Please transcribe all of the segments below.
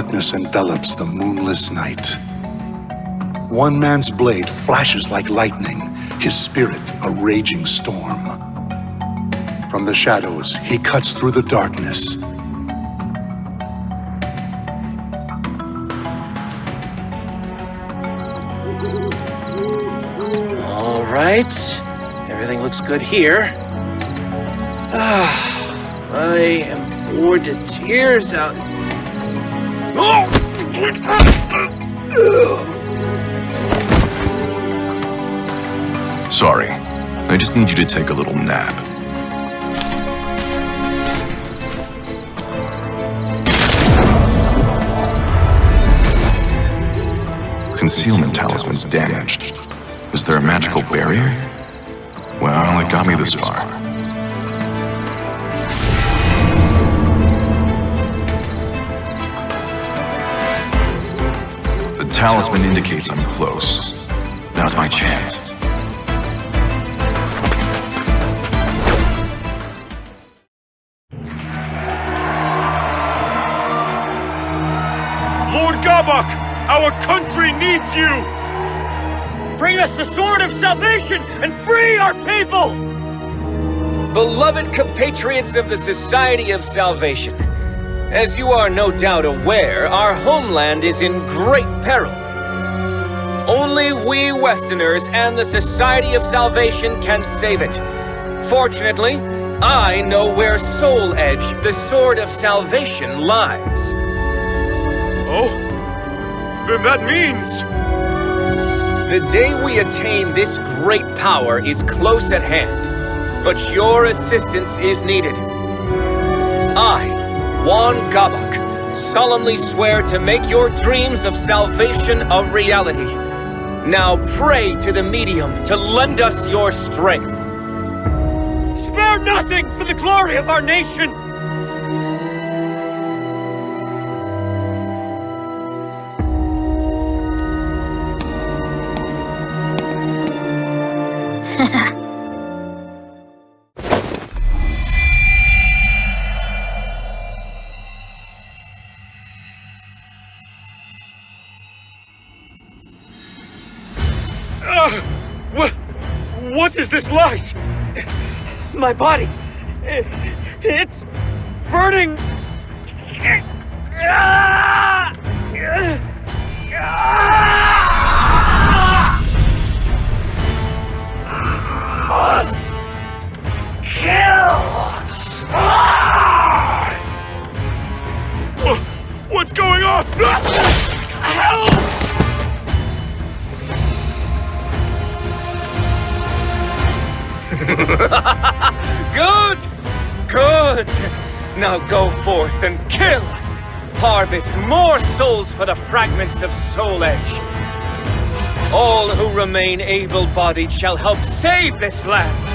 darkness envelops the moonless night. One man's blade flashes like lightning, his spirit a raging storm. From the shadows, he cuts through the darkness. All right. Everything looks good here. I am bored to tears out. Sorry. I just need you to take a little nap. Concealment talisman's damaged. Is there a magical barrier? Well, it got me this far. The talisman indicates I'm close. Now's my chance. Lord Gabak, our country needs you! Bring us the sword of salvation and free our people! Beloved compatriots of the Society of Salvation, as you are no doubt aware, our homeland is in great peril. Only we Westerners and the Society of Salvation can save it. Fortunately, I know where Soul Edge, the Sword of Salvation, lies. Oh? Then that means... The day we attain this great power is close at hand, but your assistance is needed. I, Juan Gabak, solemnly swear to make your dreams of salvation a reality. Now pray to the medium to lend us your strength. Spare nothing for the glory of our nation! What is this light? My body! It's burning! Must kill! What's going on? Help! Good! Good! Now go forth and kill! Harvest more souls for the fragments of Soul Edge. All who remain able-bodied shall help save this land.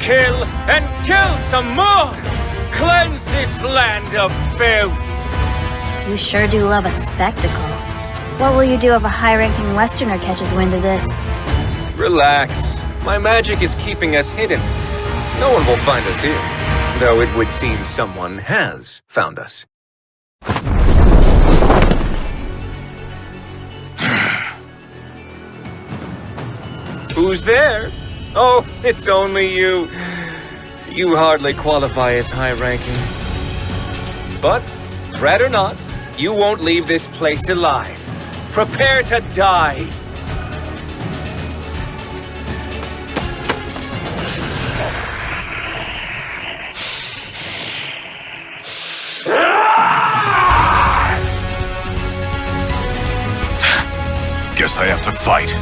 Kill and kill some more! Cleanse this land of filth! You sure do love a spectacle. What will you do if a high-ranking Westerner catches wind of this? Relax. My magic is keeping us hidden. No one will find us here, though it would seem someone has found us. Who's there? Oh, it's only you. You hardly qualify as high-ranking. But, threat or not, you won't leave this place alive. Prepare to die. Guess I have to fight.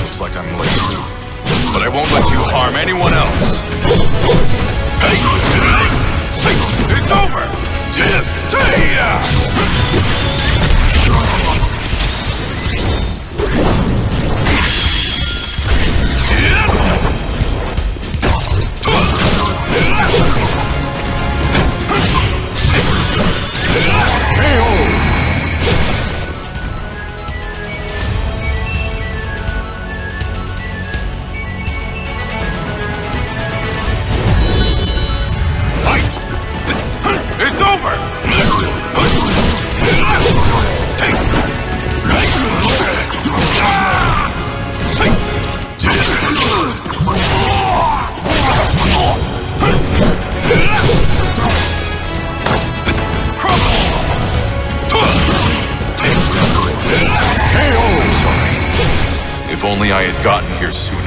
Looks like I'm late, but I won't let you harm anyone else. Hey, it's over! If only I had gotten here sooner.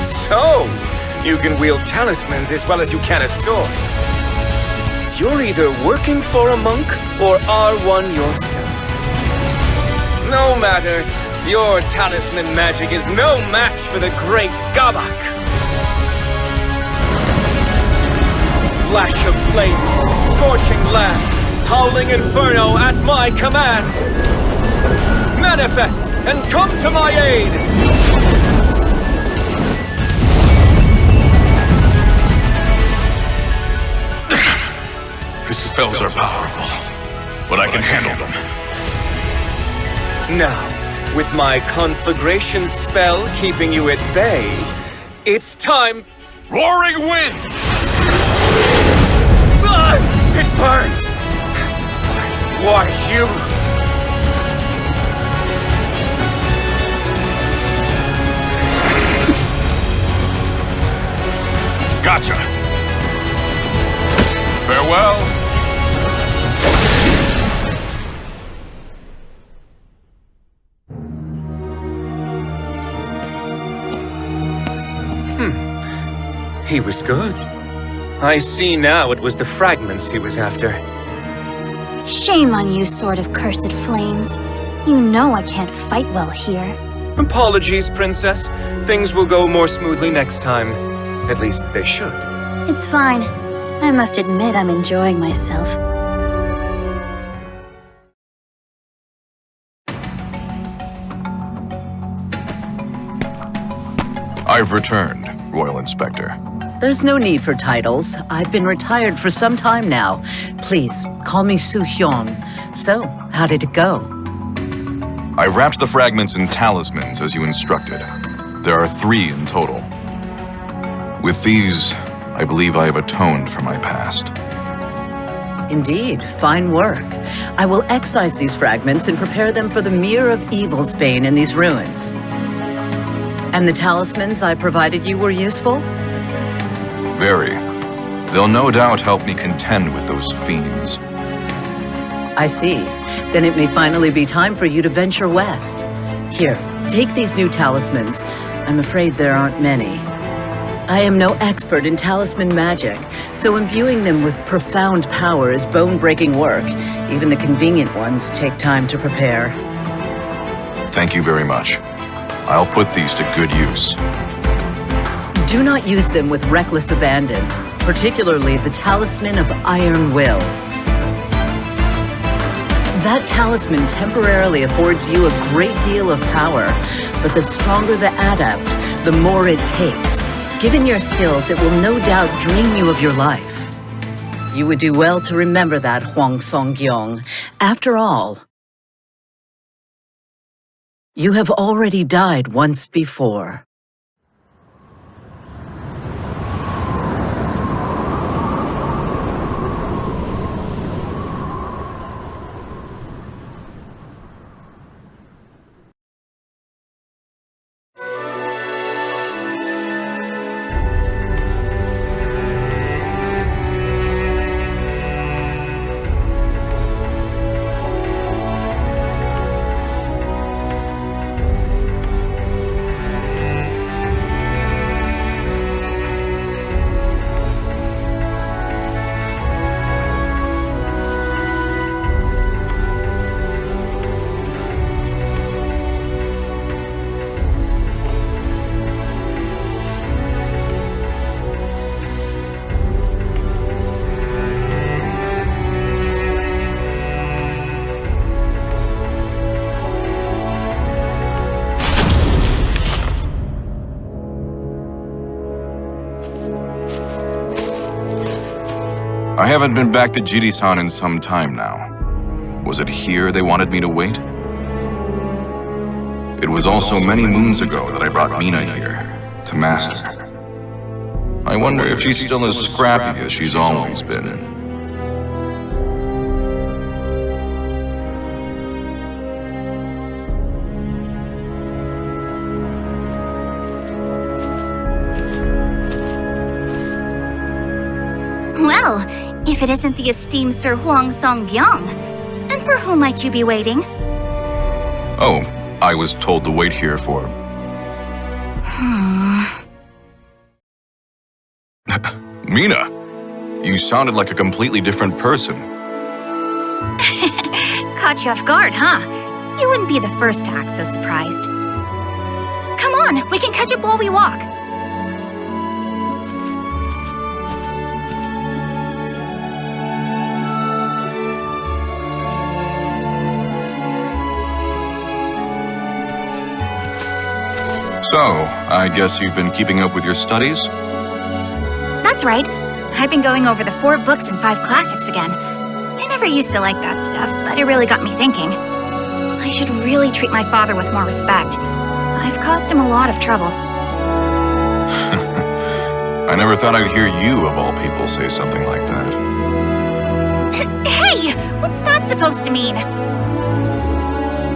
So, you can wield talismans as well as you can a sword. You're either working for a monk or are one yourself. No matter, your talisman magic is no match for the great Gabak. Flash of flame, scorching land, howling inferno at my command. Manifest and come to my aid! His spells are powerful, but I can handle them. Now, with my conflagration spell keeping you at bay, it's time... Roaring wind! Ah! It burns! Why, you... Gotcha! Farewell! He was good. I see now it was the fragments he was after. Shame on you, Sword of Cursed Flames. You know I can't fight well here. Apologies, Princess. Things will go more smoothly next time. At least they should. It's fine. I must admit I'm enjoying myself. I've returned, Royal Inspector. There's no need for titles. I've been retired for some time now. Please, call me Su Hyun. So, how did it go? I wrapped the fragments in talismans as you instructed. There are 3 in total. With these, I believe I have atoned for my past. Indeed, fine work. I will excise these fragments and prepare them for the Mirror of Evil's bane in these ruins. And the talismans I provided you were useful? Very. They'll no doubt help me contend with those fiends. I see. Then it may finally be time for you to venture west. Here, take these new talismans. I'm afraid there aren't many. I am no expert in talisman magic, so imbuing them with profound power is bone-breaking work. Even the convenient ones take time to prepare. Thank you very much. I'll put these to good use. Do not use them with reckless abandon, particularly the Talisman of Iron Will. That talisman temporarily affords you a great deal of power, but the stronger the adept, the more it takes. Given your skills, it will no doubt drain you of your life. You would do well to remember that, Hwang Song-gyong. After all, you have already died once before. I haven't been back to Jiri-san in some time now. Was it here they wanted me to wait? It was also many moons ago that I brought Mina here, to Master. I wonder if she's still as scrappy as she's always been. Well, If it isn't the esteemed Sir Huang Song-gyong. And for whom might you be waiting? Oh, I was told to wait here for... Mina, you sounded like a completely different person. Caught you off guard, huh? You wouldn't be the first to act so surprised. Come on, we can catch up while we walk. So, I guess you've been keeping up with your studies? That's right. I've been going over the 4 books and 5 classics again. I never used to like that stuff, but it really got me thinking. I should really treat my father with more respect. I've caused him a lot of trouble. I never thought I'd hear you, of all people, say something like that. Hey! What's that supposed to mean?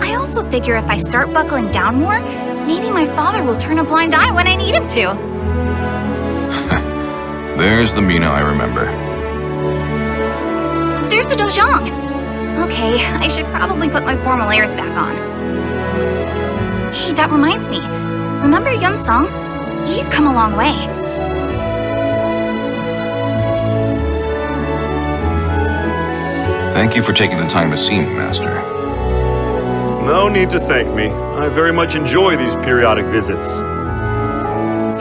I also figure if I start buckling down more, maybe my father will turn a blind eye when I need him to. There's the Mina I remember. There's the Dojang. Okay, I should probably put my formal airs back on. Hey, that reminds me. Remember Yun Song? He's come a long way. Thank you for taking the time to see me, Master. No need to thank me. I very much enjoy these periodic visits.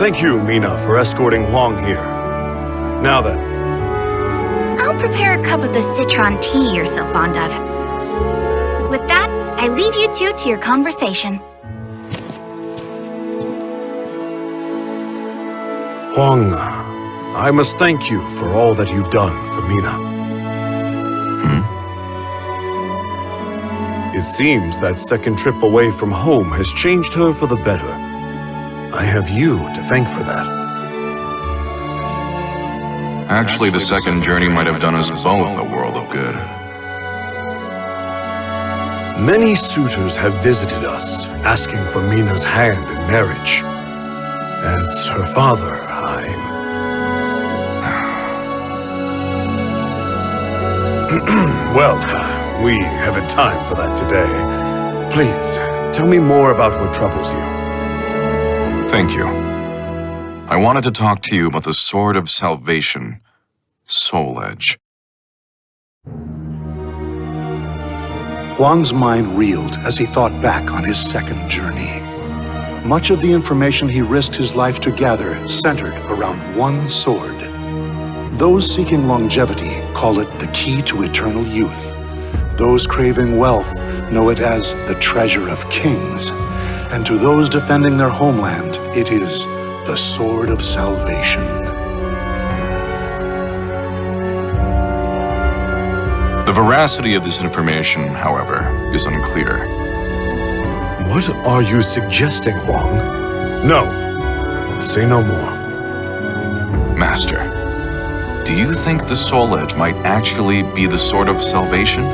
Thank you, Mina, for escorting Huang here. Now then. I'll prepare a cup of the citron tea you're so fond of. With that, I leave you two to your conversation. Huang, I must thank you for all that you've done for Mina. It seems that second trip away from home has changed her for the better. I have you to thank for that. Actually, the second journey might have done us both a world of good. Many suitors have visited us, asking for Mina's hand in marriage. As her father, Well, we haven't time for that today. Please, tell me more about what troubles you. Thank you. I wanted to talk to you about the Sword of Salvation, Soul Edge. Huang's mind reeled as he thought back on his second journey. Much of the information he risked his life to gather centered around one sword. Those seeking longevity call it the key to eternal youth. Those craving wealth know it as the treasure of kings. And to those defending their homeland, it is the Sword of Salvation. The veracity of this information, however, is unclear. What are you suggesting, Huang? No. Say no more. Master, do you think the Soul Edge might actually be the Sword of Salvation?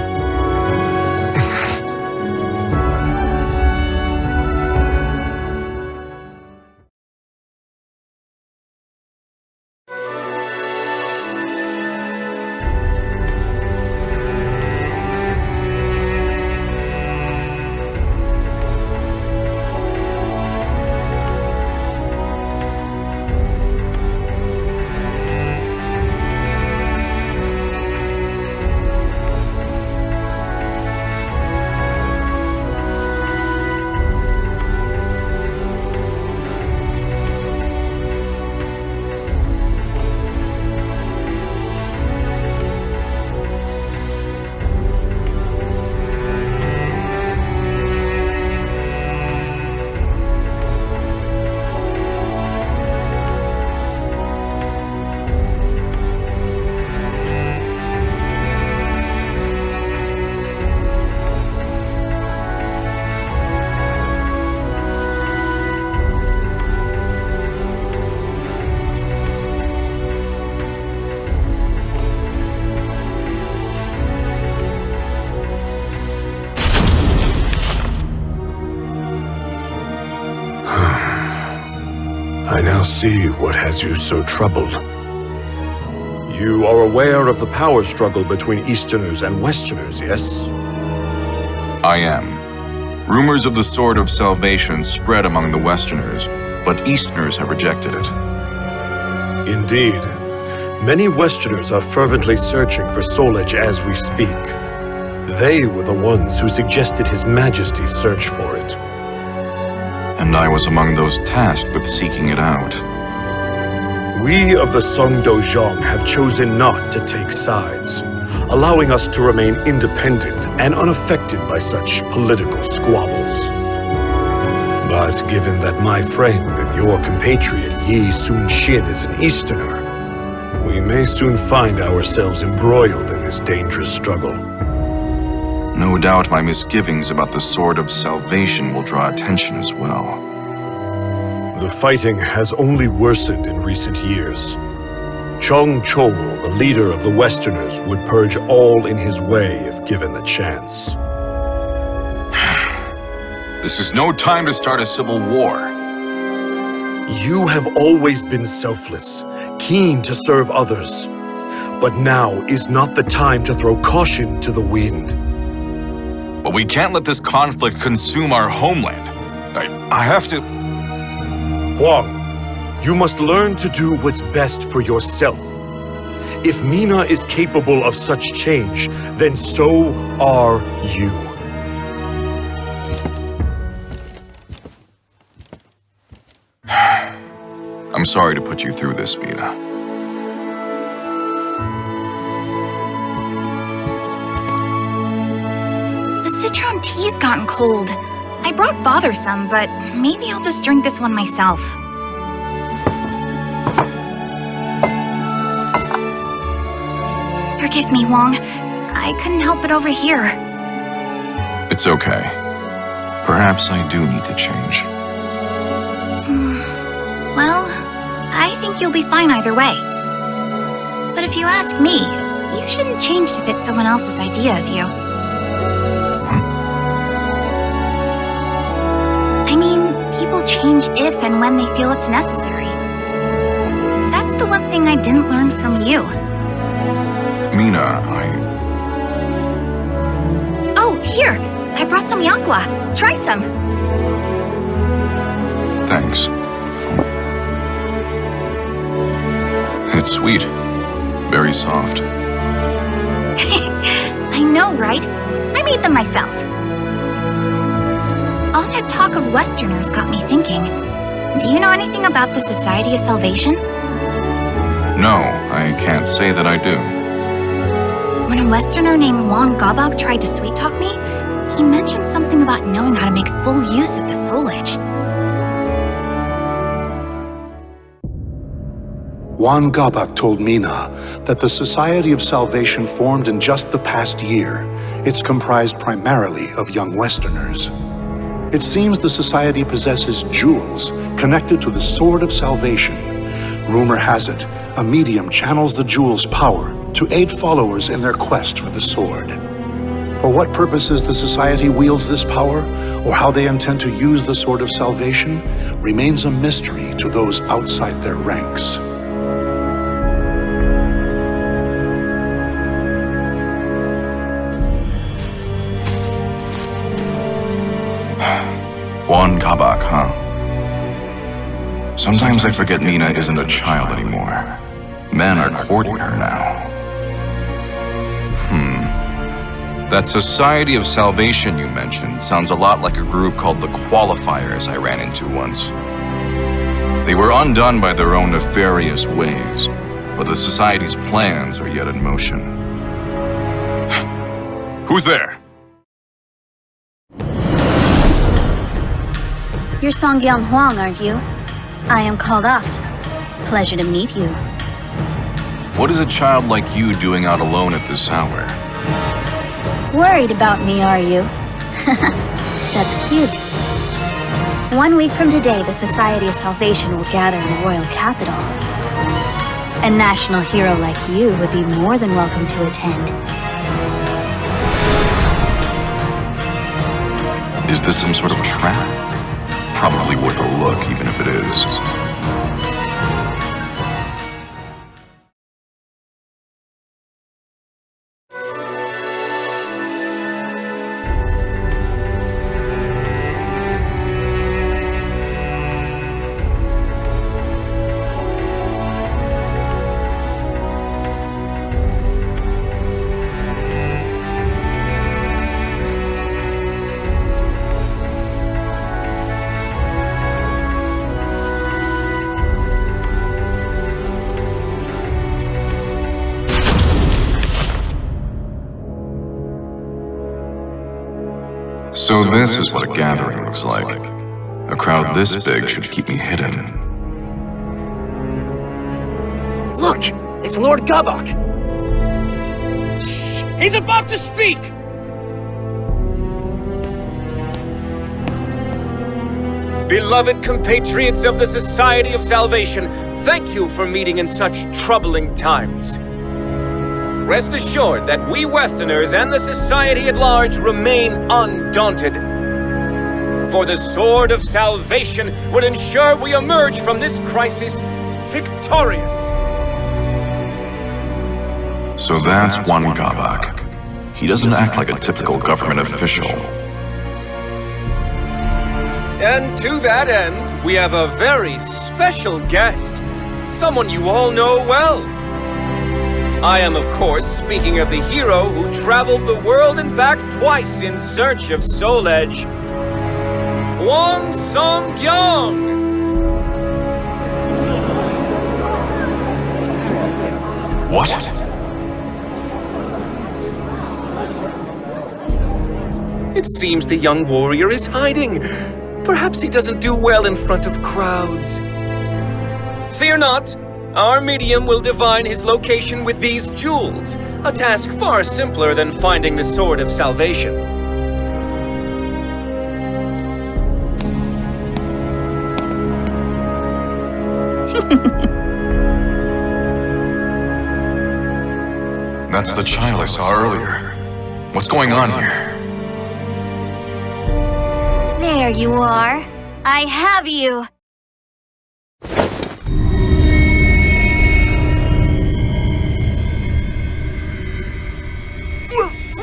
I now see what has you so troubled. You are aware of the power struggle between Easterners and Westerners, yes? I am. Rumors of the Sword of Salvation spread among the Westerners, but Easterners have rejected it. Indeed. Many Westerners are fervently searching for Soul Edge as we speak. They were the ones who suggested His Majesty's search for it. And I was among those tasked with seeking it out. We of the Songdo-Zhong have chosen not to take sides, allowing us to remain independent and unaffected by such political squabbles. But given that my friend and your compatriot Yi Sun-Shin is an Easterner, we may soon find ourselves embroiled in this dangerous struggle. No doubt my misgivings about the Sword of Salvation will draw attention as well. The fighting has only worsened in recent years. Chong Chol, the leader of the Westerners, would purge all in his way if given the chance. This is no time to start a civil war. You have always been selfless, keen to serve others. But now is not the time to throw caution to the wind. But we can't let this conflict consume our homeland. I have to... Huang, you must learn to do what's best for yourself. If Mina is capable of such change, then so are you. I'm sorry to put you through this, Mina. The citron tea's gotten cold. I brought Father some, but maybe I'll just drink this one myself. Forgive me, Wong. I couldn't help it over here. It's okay. Perhaps I do need to change. Well, I think you'll be fine either way. But if you ask me, you shouldn't change to fit someone else's idea of you. I mean, people change if and when they feel it's necessary. That's the one thing I didn't learn from you. Mina, Oh, here! I brought some yakwa. Try some. Thanks. It's sweet. Very soft. I know, right? I made them myself. All that talk of Westerners got me thinking. Do you know anything about the Society of Salvation? No, I can't say that I do. When a Westerner named Wong Gabok tried to sweet-talk me, he mentioned something about knowing how to make full use of the Soul Edge. Juan Gabak told Mina that the Society of Salvation formed in just the past year. It's comprised primarily of young Westerners. It seems the Society possesses jewels connected to the Sword of Salvation. Rumor has it, a medium channels the jewel's power to aid followers in their quest for the sword. For what purposes the Society wields this power, or how they intend to use the Sword of Salvation, remains a mystery to those outside their ranks. Juan Gabak, huh? Sometimes I forget Mina isn't a child anymore. Men are courting her now. That Society of Salvation you mentioned sounds a lot like a group called the Qualifiers I ran into once. They were undone by their own nefarious ways, but the Society's plans are yet in motion. Who's there? You're Songyang Huang, aren't you? I am called Oct. Pleasure to meet you. What is a child like you doing out alone at this hour? Worried about me, are you? That's cute. 1 week from today, the Society of Salvation will gather in the royal capital. A national hero like you would be more than welcome to attend. Is this some sort of trap? Probably worth a look, even if it is. So this is what a gathering looks like. A crowd this big should keep me hidden. Look! It's Lord Gabok! Shh! He's about to speak! Beloved compatriots of the Society of Salvation, thank you for meeting in such troubling times. Rest assured that we Westerners and the Society at large remain undaunted. For the Sword of Salvation will ensure we emerge from this crisis victorious. So that's one Gabak. He doesn't act like a typical government official. And to that end, we have a very special guest. Someone you all know well. I am, of course, speaking of the hero who traveled the world and back twice in search of Soul Edge. Hwang Song-kyung! What? It seems the young warrior is hiding. Perhaps he doesn't do well in front of crowds. Fear not. Our medium will divine his location with these jewels, a task far simpler than finding the Sword of Salvation. That's the child I saw earlier. What's going on here? There you are. I have you.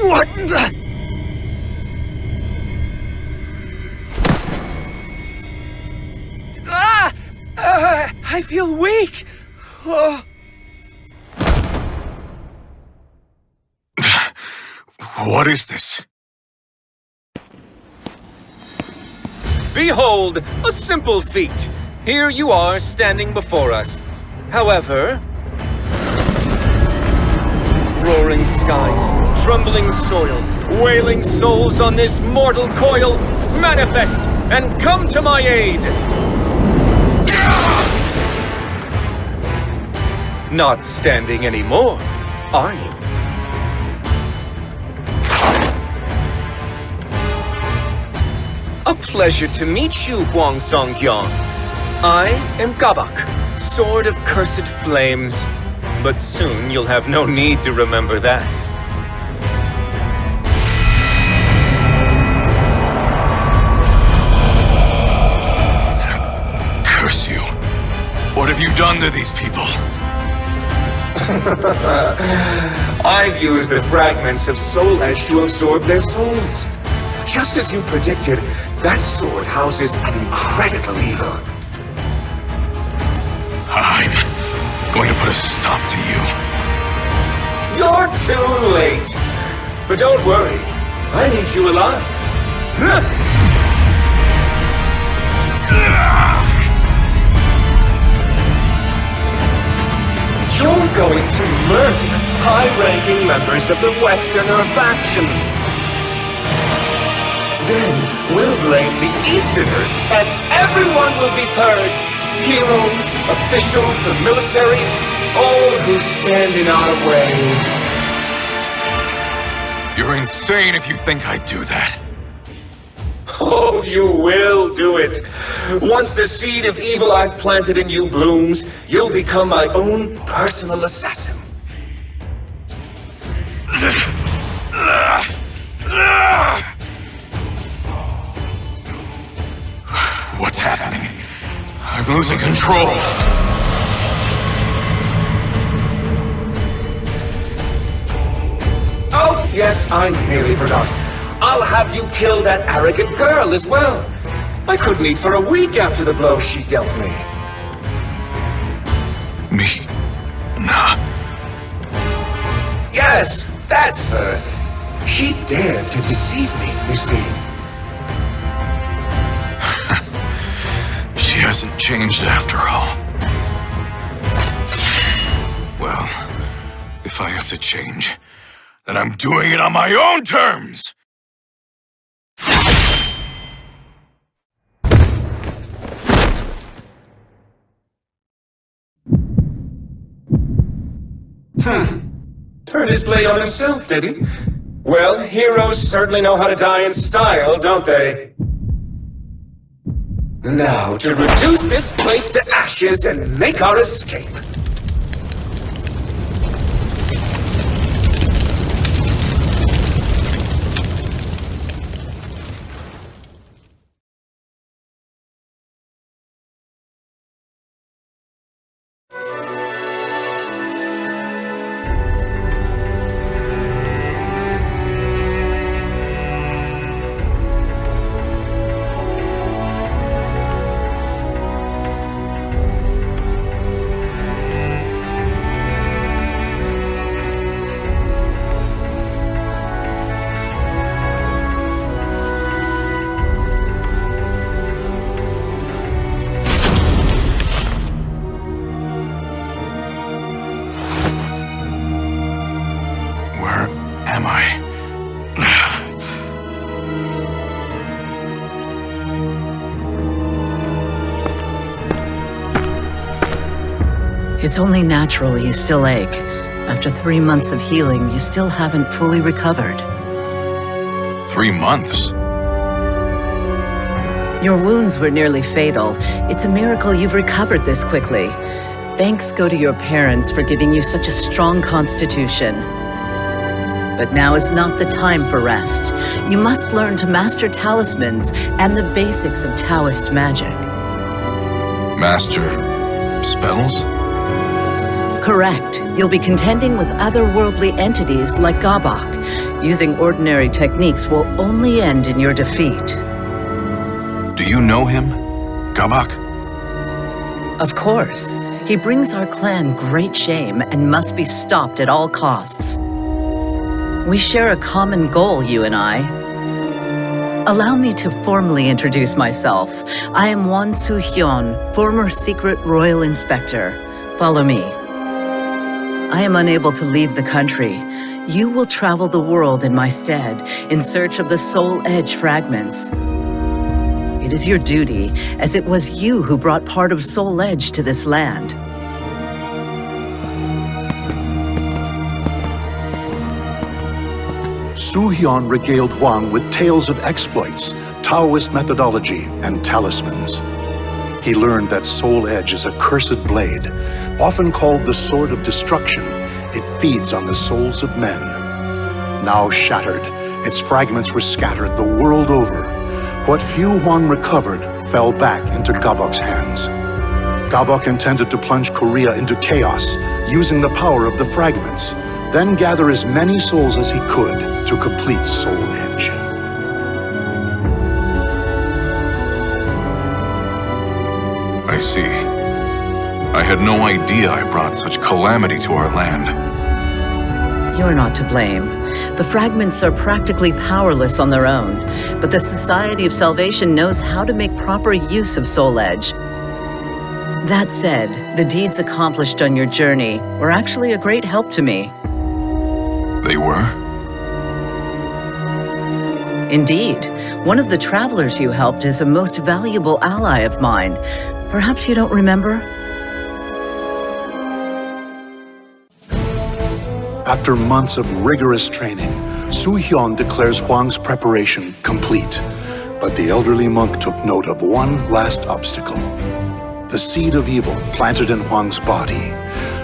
What the? I feel weak. Oh. What is this? Behold, a simple feat. Here you are standing before us. However, roaring skies, trembling soil, wailing souls on this mortal coil, manifest and come to my aid! Not standing anymore, are you? A pleasure to meet you, Hwang Song-kyung. I am Gabak, Sword of Cursed Flames. But soon you'll have no need to remember that. Curse you. What have you done to these people? I've used the fragments of Soul Edge to absorb their souls. Just as you predicted, that sword houses an incredible evil. I'm going to put a stop to you. You're too late. But don't worry, I need you alive. You're going to murder high-ranking members of the Westerner faction. Then we'll blame the Easterners, and everyone will be purged. Heroes, officials, the military, all who stand in our way. You're insane if you think I'd do that. Oh, you will do it. Once the seed of evil I've planted in you blooms, you'll become my own personal assassin. What's happening? I'm losing control. Oh, yes, I nearly forgot. I'll have you kill that arrogant girl as well. I couldn't eat for a week after the blow she dealt me. Me? Nah. Yes, that's her. She dared to deceive me, you see. She hasn't changed after all. Well, if I have to change, then I'm doing it on my own terms! Turned his blade on himself, did he? Well, heroes certainly know how to die in style, don't they? Now, to reduce this place to ashes and make our escape. It's only natural you still ache. After 3 months of healing, you still haven't fully recovered. 3 months? Your wounds were nearly fatal. It's a miracle you've recovered this quickly. Thanks go to your parents for giving you such a strong constitution. But now is not the time for rest. You must learn to master talismans and the basics of Taoist magic. Master spells? Correct. You'll be contending with otherworldly entities like Gabak. Using ordinary techniques will only end in your defeat. Do you know him? Gabak? Of course. He brings our clan great shame and must be stopped at all costs. We share a common goal, you and I. Allow me to formally introduce myself. I am Wan Su-hyun, former secret royal inspector. Follow me. I am unable to leave the country. You will travel the world in my stead, in search of the Soul Edge fragments. It is your duty, as it was you who brought part of Soul Edge to this land. Su-hyun regaled Huang with tales of exploits, Taoist methodology, and talismans. He learned that Soul Edge is a cursed blade, often called the Sword of Destruction. It feeds on the souls of men. Now shattered, its fragments were scattered the world over. What few Huang recovered fell back into Gabok's hands. Gabok intended to plunge Korea into chaos, using the power of the fragments, then gather as many souls as he could to complete Soul Edge. I see. I had no idea I brought such calamity to our land. You're not to blame. The fragments are practically powerless on their own, but the Society of Salvation knows how to make proper use of Soul Edge. That said, the deeds accomplished on your journey were actually a great help to me. They were? Indeed. One of the travelers you helped is a most valuable ally of mine. Perhaps you don't remember? After months of rigorous training, Su-hyun declares Huang's preparation complete. But the elderly monk took note of one last obstacle. The seed of evil planted in Huang's body.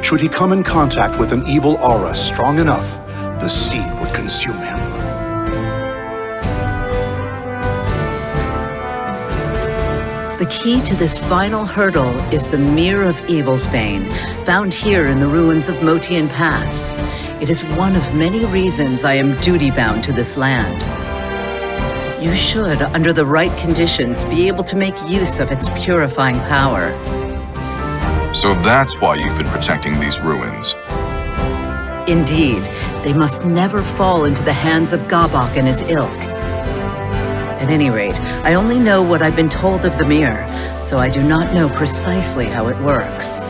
Should he come in contact with an evil aura strong enough, the seed would consume him. The key to this final hurdle is the Mirror of Evil's Bane, found here in the ruins of Motian Pass. It is one of many reasons I am duty-bound to this land. You should, under the right conditions, be able to make use of its purifying power. So that's why you've been protecting these ruins. Indeed, they must never fall into the hands of Gabok and his ilk. At any rate, I only know what I've been told of the mirror, so I do not know precisely how it works.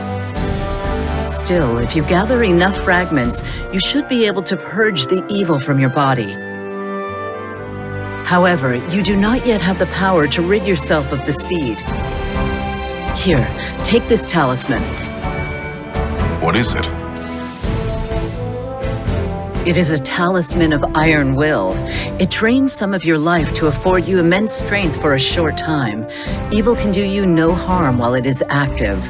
Still, if you gather enough fragments, you should be able to purge the evil from your body. However, you do not yet have the power to rid yourself of the seed. Here, take this talisman. What is it? It is a talisman of iron will. It drains some of your life to afford you immense strength for a short time. Evil can do you no harm while it is active.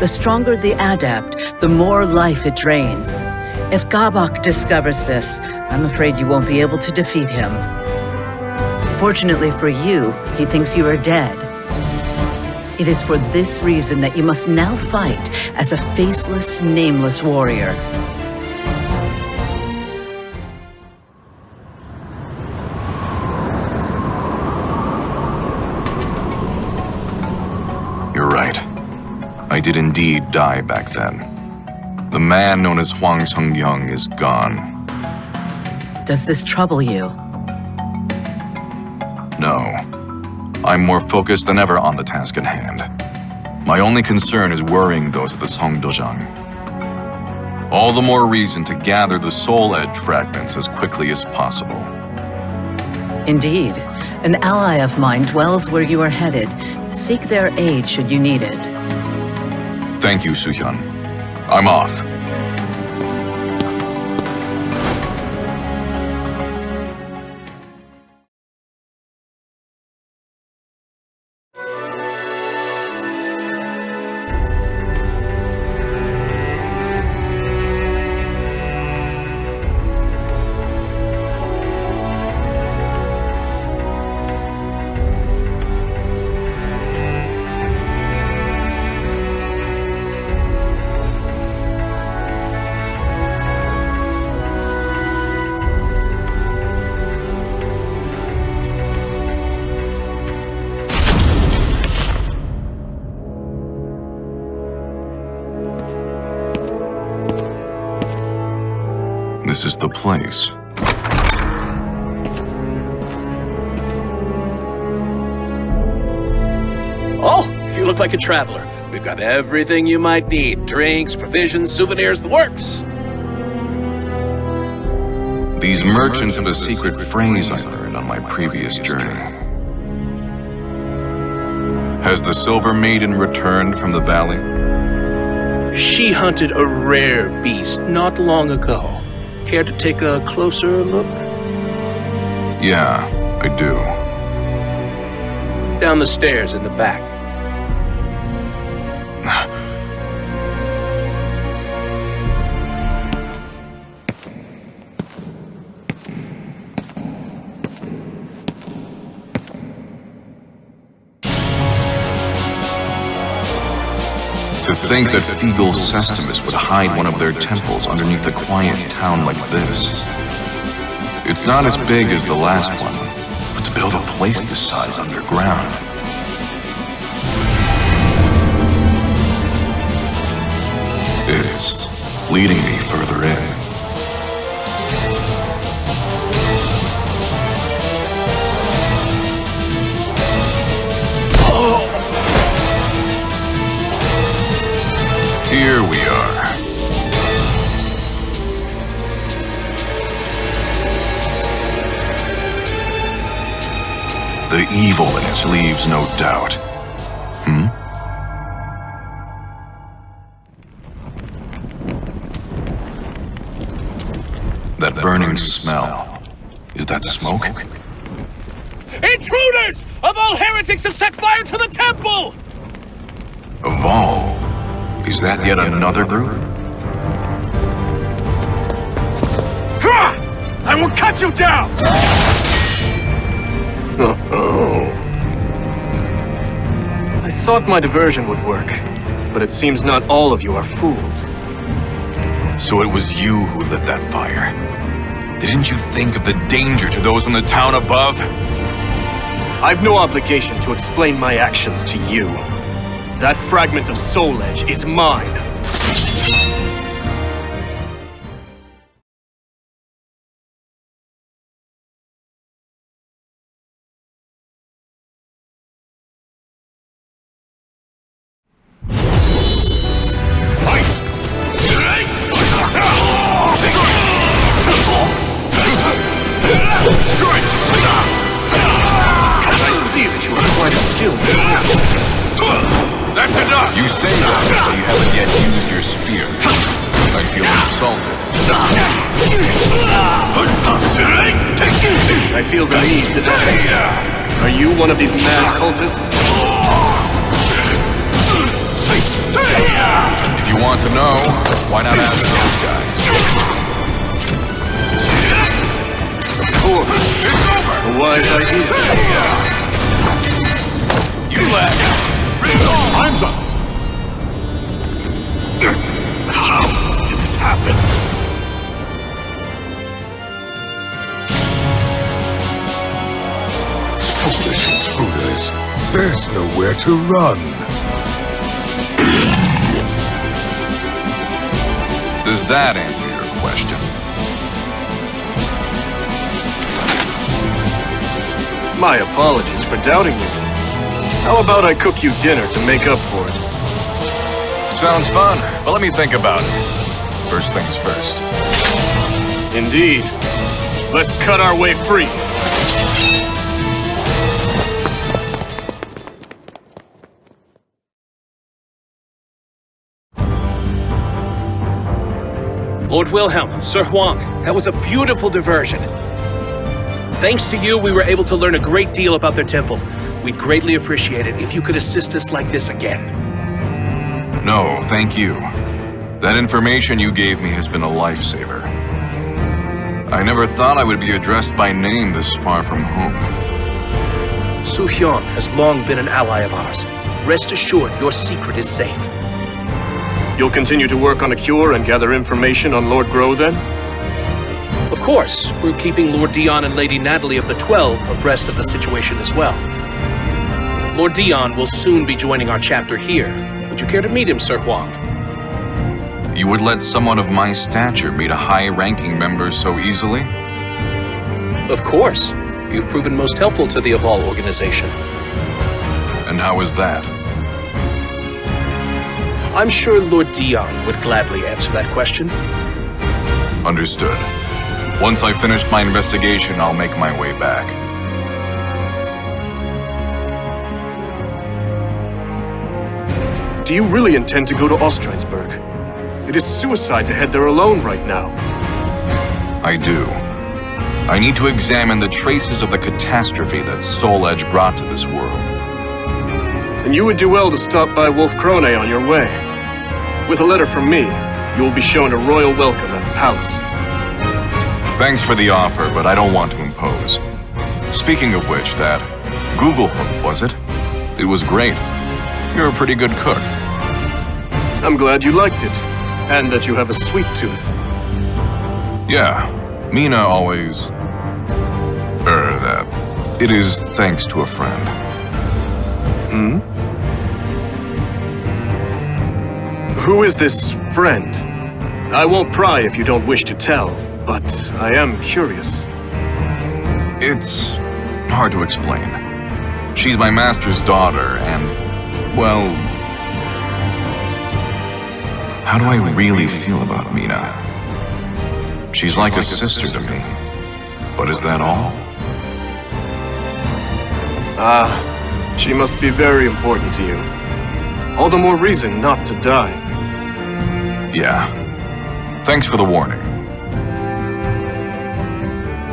The stronger the adept, the more life it drains. If Gabak discovers this, I'm afraid you won't be able to defeat him. Fortunately for you, he thinks you are dead. It is for this reason that you must now fight as a faceless, nameless warrior. You're right. I did indeed die back then. The man known as Hwang Sung-young is gone. Does this trouble you? No. I'm more focused than ever on the task at hand. My only concern is worrying those at the Songdojang. All the more reason to gather the Soul Edge fragments as quickly as possible. Indeed. An ally of mine dwells where you are headed. Seek their aid should you need it. Thank you, Soo-hyun. I'm off. This is the place. Oh, you look like a traveler. We've got everything you might need. Drinks, provisions, souvenirs, the works. These merchants have a secret phrase I learned on my previous journey. Has the Silver Maiden returned from the valley? She hunted a rare beast not long ago. Care to take a closer look? Yeah, I do. Down the stairs in the back. To think that Feegle Sestimus would hide one of their temples underneath a quiet town like this. It's not as big as the last one, but to build a place this size underground. It's leading me further in. Here we are. The evil in it leaves no doubt. That burning smell. Is that smoke? Intruders! Of all heretics have set fire to the temple! Of all? Is that yet another group? I will cut you down! I thought my diversion would work, but it seems not all of you are fools. So it was you who lit that fire. Didn't you think of the danger to those in the town above? I've no obligation to explain my actions to you. That fragment of Soul Edge is mine. I see that you are quite skilled. That's enough! You say that, but you haven't yet used your spear. I feel insulted. I feel the need to die. Are you one of these mad cultists? If you want to know, why not ask those guys? It's over! A wise idea. You left. Time's up! How did this happen? Foolish intruders. There's nowhere to run. Does that answer your question? My apologies for doubting you. How about I cook you dinner to make up for it? Sounds fun, but let me think about it. First things first. Indeed. Let's cut our way free. Lord Wilhelm, Sir Huang, that was a beautiful diversion. Thanks to you, we were able to learn a great deal about their temple. We'd greatly appreciate it if you could assist us like this again. No, thank you. That information you gave me has been a lifesaver. I never thought I would be addressed by name this far from home. Su Hyun has long been an ally of ours. Rest assured, your secret is safe. You'll continue to work on a cure and gather information on Lord Grow, then? Of course, we're keeping Lord Dion and Lady Natalie of the 12 abreast of the situation as well. Lord Dion will soon be joining our chapter here. Would you care to meet him, Sir Huang? You would let someone of my stature meet a high-ranking member so easily? Of course. You've proven most helpful to the Eval organization. And how is that? I'm sure Lord Dion would gladly answer that question. Understood. Once I've finished my investigation, I'll make my way back. Do you really intend to go to Ostrheinsburg? It is suicide to head there alone right now. I do. I need to examine the traces of the catastrophe that Soul Edge brought to this world. And you would do well to stop by Wolf Krone on your way. With a letter from me, you will be shown a royal welcome at the palace. Thanks for the offer, but I don't want to impose. Speaking of which, that Google hook, was it? It was great. You're a pretty good cook. I'm glad you liked it, and that you have a sweet tooth. Yeah, Mina always... that. It is thanks to a friend. Hmm? Who is this friend? I won't pry if you don't wish to tell, but I am curious. It's hard to explain. She's my master's daughter, and, well... How do I really feel about Mina? She's like a sister to me. But is that all? Ah, she must be very important to you. All the more reason not to die. Yeah. Thanks for the warning.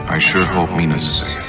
I sure hope Mina's safe.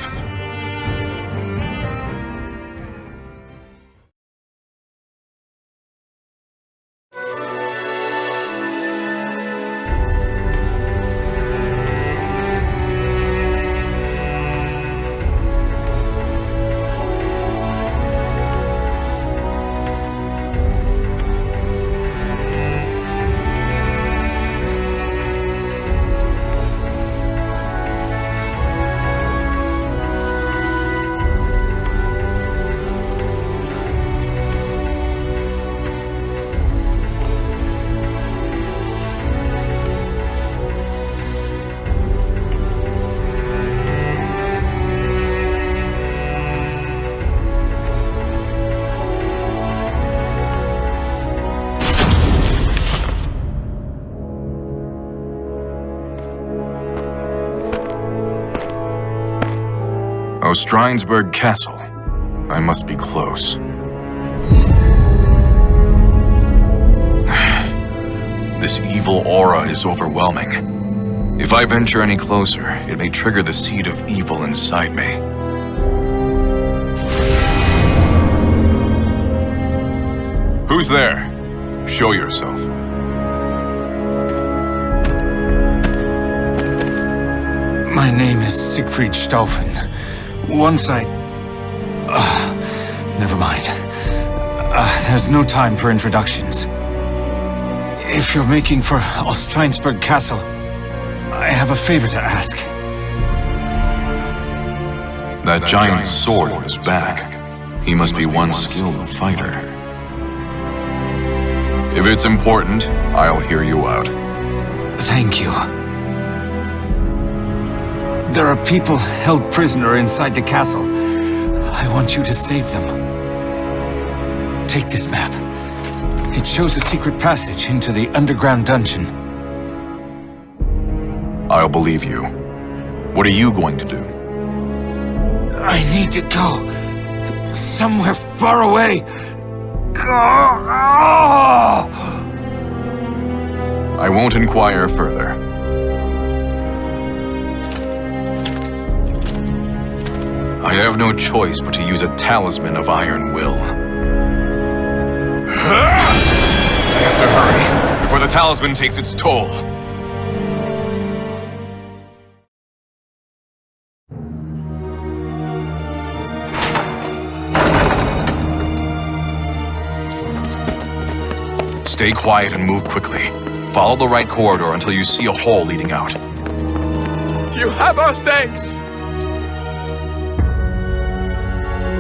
Ostrheinsburg Castle. I must be close. This evil aura is overwhelming. If I venture any closer, it may trigger the seed of evil inside me. Who's there? Show yourself. My name is Siegfried Stauffen. Once I... never mind. There's no time for introductions. If you're making for Ostreinsberg Castle, I have a favor to ask. That giant sword on his back. He must be one skilled fighter. If it's important, I'll hear you out. Thank you. There are people held prisoner inside the castle. I want you to save them. Take this map. It shows a secret passage into the underground dungeon. I'll believe you. What are you going to do? I need to go. Somewhere far away. I won't inquire further. I have no choice but to use a talisman of iron will. I have to hurry, before the talisman takes its toll. Stay quiet and move quickly. Follow the right corridor until you see a hole leading out. You have our thanks!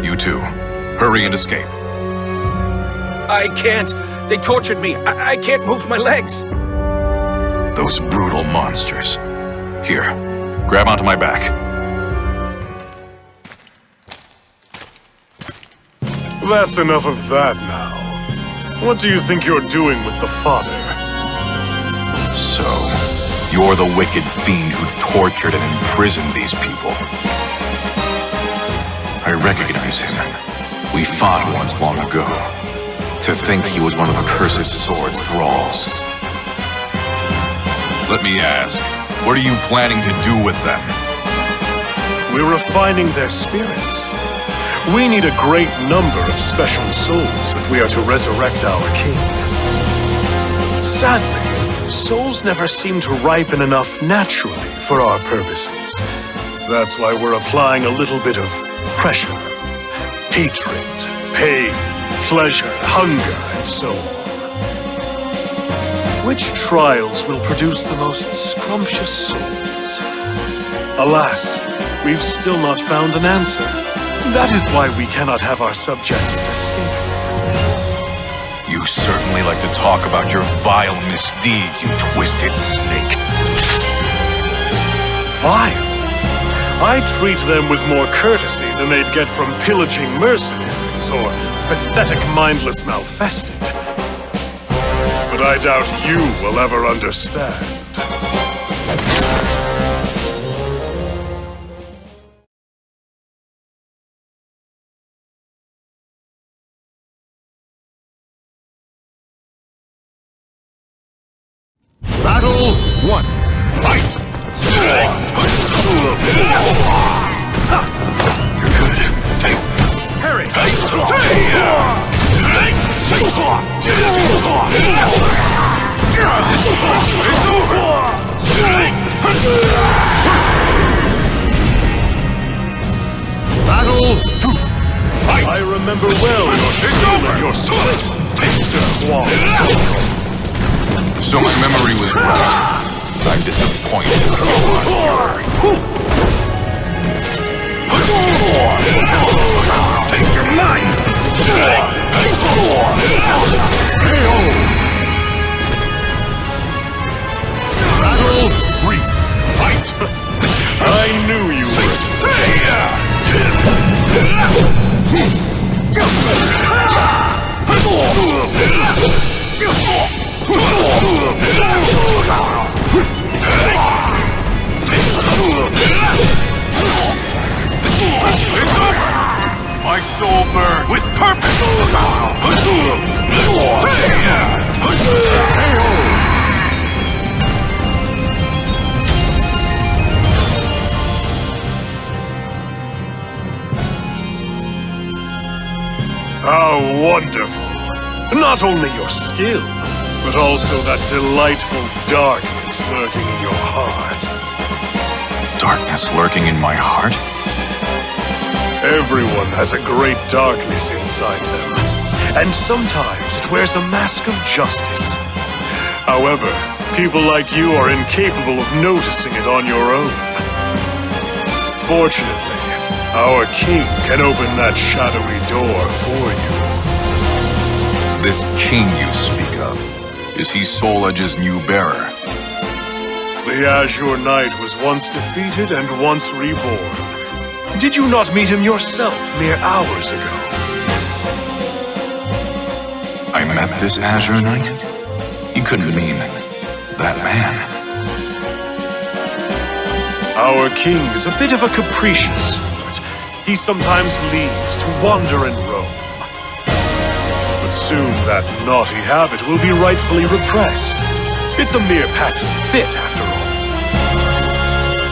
You too. Hurry and escape. I can't. They tortured me. I can't move my legs. Those brutal monsters. Here, grab onto my back. That's enough of that now. What do you think you're doing with the father? So, you're the wicked fiend who tortured and imprisoned these people. I recognize him. We fought once long ago. To think he was one of Accursed Sword's thralls. Let me ask, what are you planning to do with them? We're refining their spirits. We need a great number of special souls if we are to resurrect our king. Sadly, souls never seem to ripen enough naturally for our purposes. That's why we're applying a little bit of pressure, hatred, pain, pleasure, hunger, and so on. Which trials will produce the most scrumptious souls? Alas, we've still not found an answer. That is why we cannot have our subjects escaping. You certainly like to talk about your vile misdeeds, you twisted snake. Vile? I treat them with more courtesy than they'd get from pillaging mercenaries or pathetic mindless malfested. But I doubt you will ever understand. Battle 1. Fight! You're good. Harry! Battle 2. Fight! I remember well your skill and your split. So my memory was right. I'm disappointed. Take your mind! Battle 3. Fight! I knew you were My soul burned with purpose! wonderful. Not only your skill, but also that delightful darkness lurking in your heart. Darkness lurking in my heart? Everyone has a great darkness inside them, and sometimes it wears a mask of justice. However, people like you are incapable of noticing it on your own. Fortunately, our king can open that shadowy door for you. This king you speak of, is he Soul Edge's new bearer? The Azure Knight was once defeated and once reborn. Did you not meet him yourself mere hours ago? I met this Azure Knight? He couldn't mean that man. Our king is a bit of a capricious sort. He sometimes leaves to wander and roam. But soon that naughty habit will be rightfully repressed. It's a mere passing fit, after all.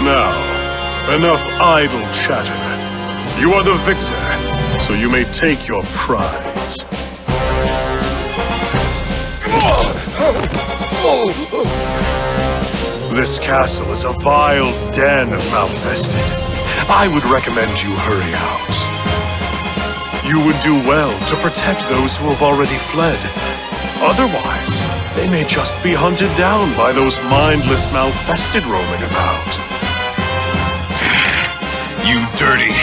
Now, enough idle chatter. You are the victor, so you may take your prize. This castle is a vile den of Malfested. I would recommend you hurry out. You would do well to protect those who have already fled. Otherwise, they may just be hunted down by those mindless Malfested roaming about. You dirty.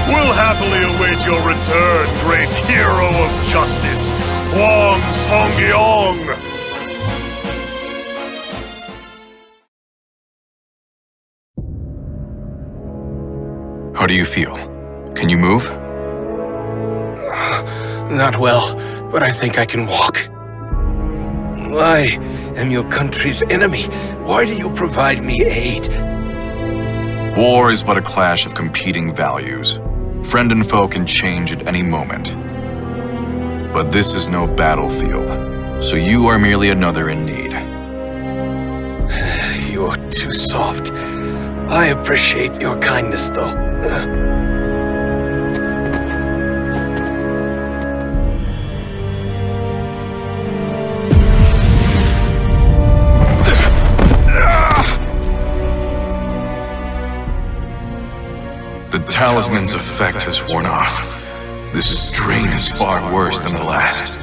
We'll happily await your return, great hero of justice, Huang Songyong! How do you feel? Can you move? Not well, but I think I can walk. I am your country's enemy. Why do you provide me aid? War is but a clash of competing values. Friend and foe can change at any moment. But this is no battlefield, so you are merely another in need. You're too soft. I appreciate your kindness, though. The talisman's effect has worn off. This drain is far worse than the last.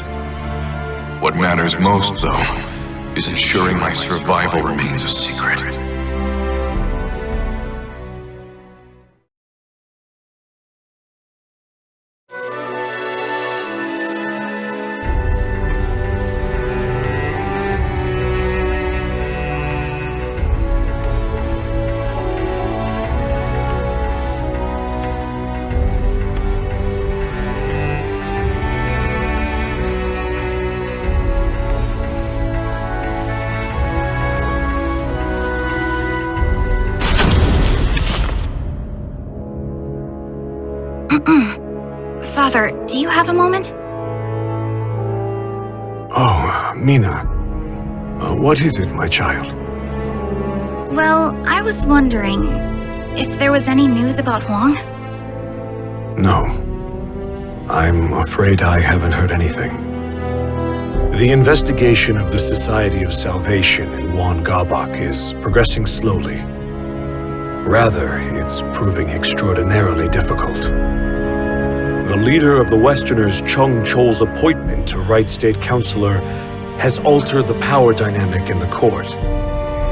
What matters most, though, is ensuring my survival remains a secret. Father, do you have a moment? Oh, Mina. What is it, my child? Well, I was wondering if there was any news about Huang? No. I'm afraid I haven't heard anything. The investigation of the Society of Salvation in Wan Gabak is progressing slowly. Rather, it's proving extraordinarily difficult. The leader of the Westerners, Chung Chol's appointment to Right State Councilor has altered the power dynamic in the court,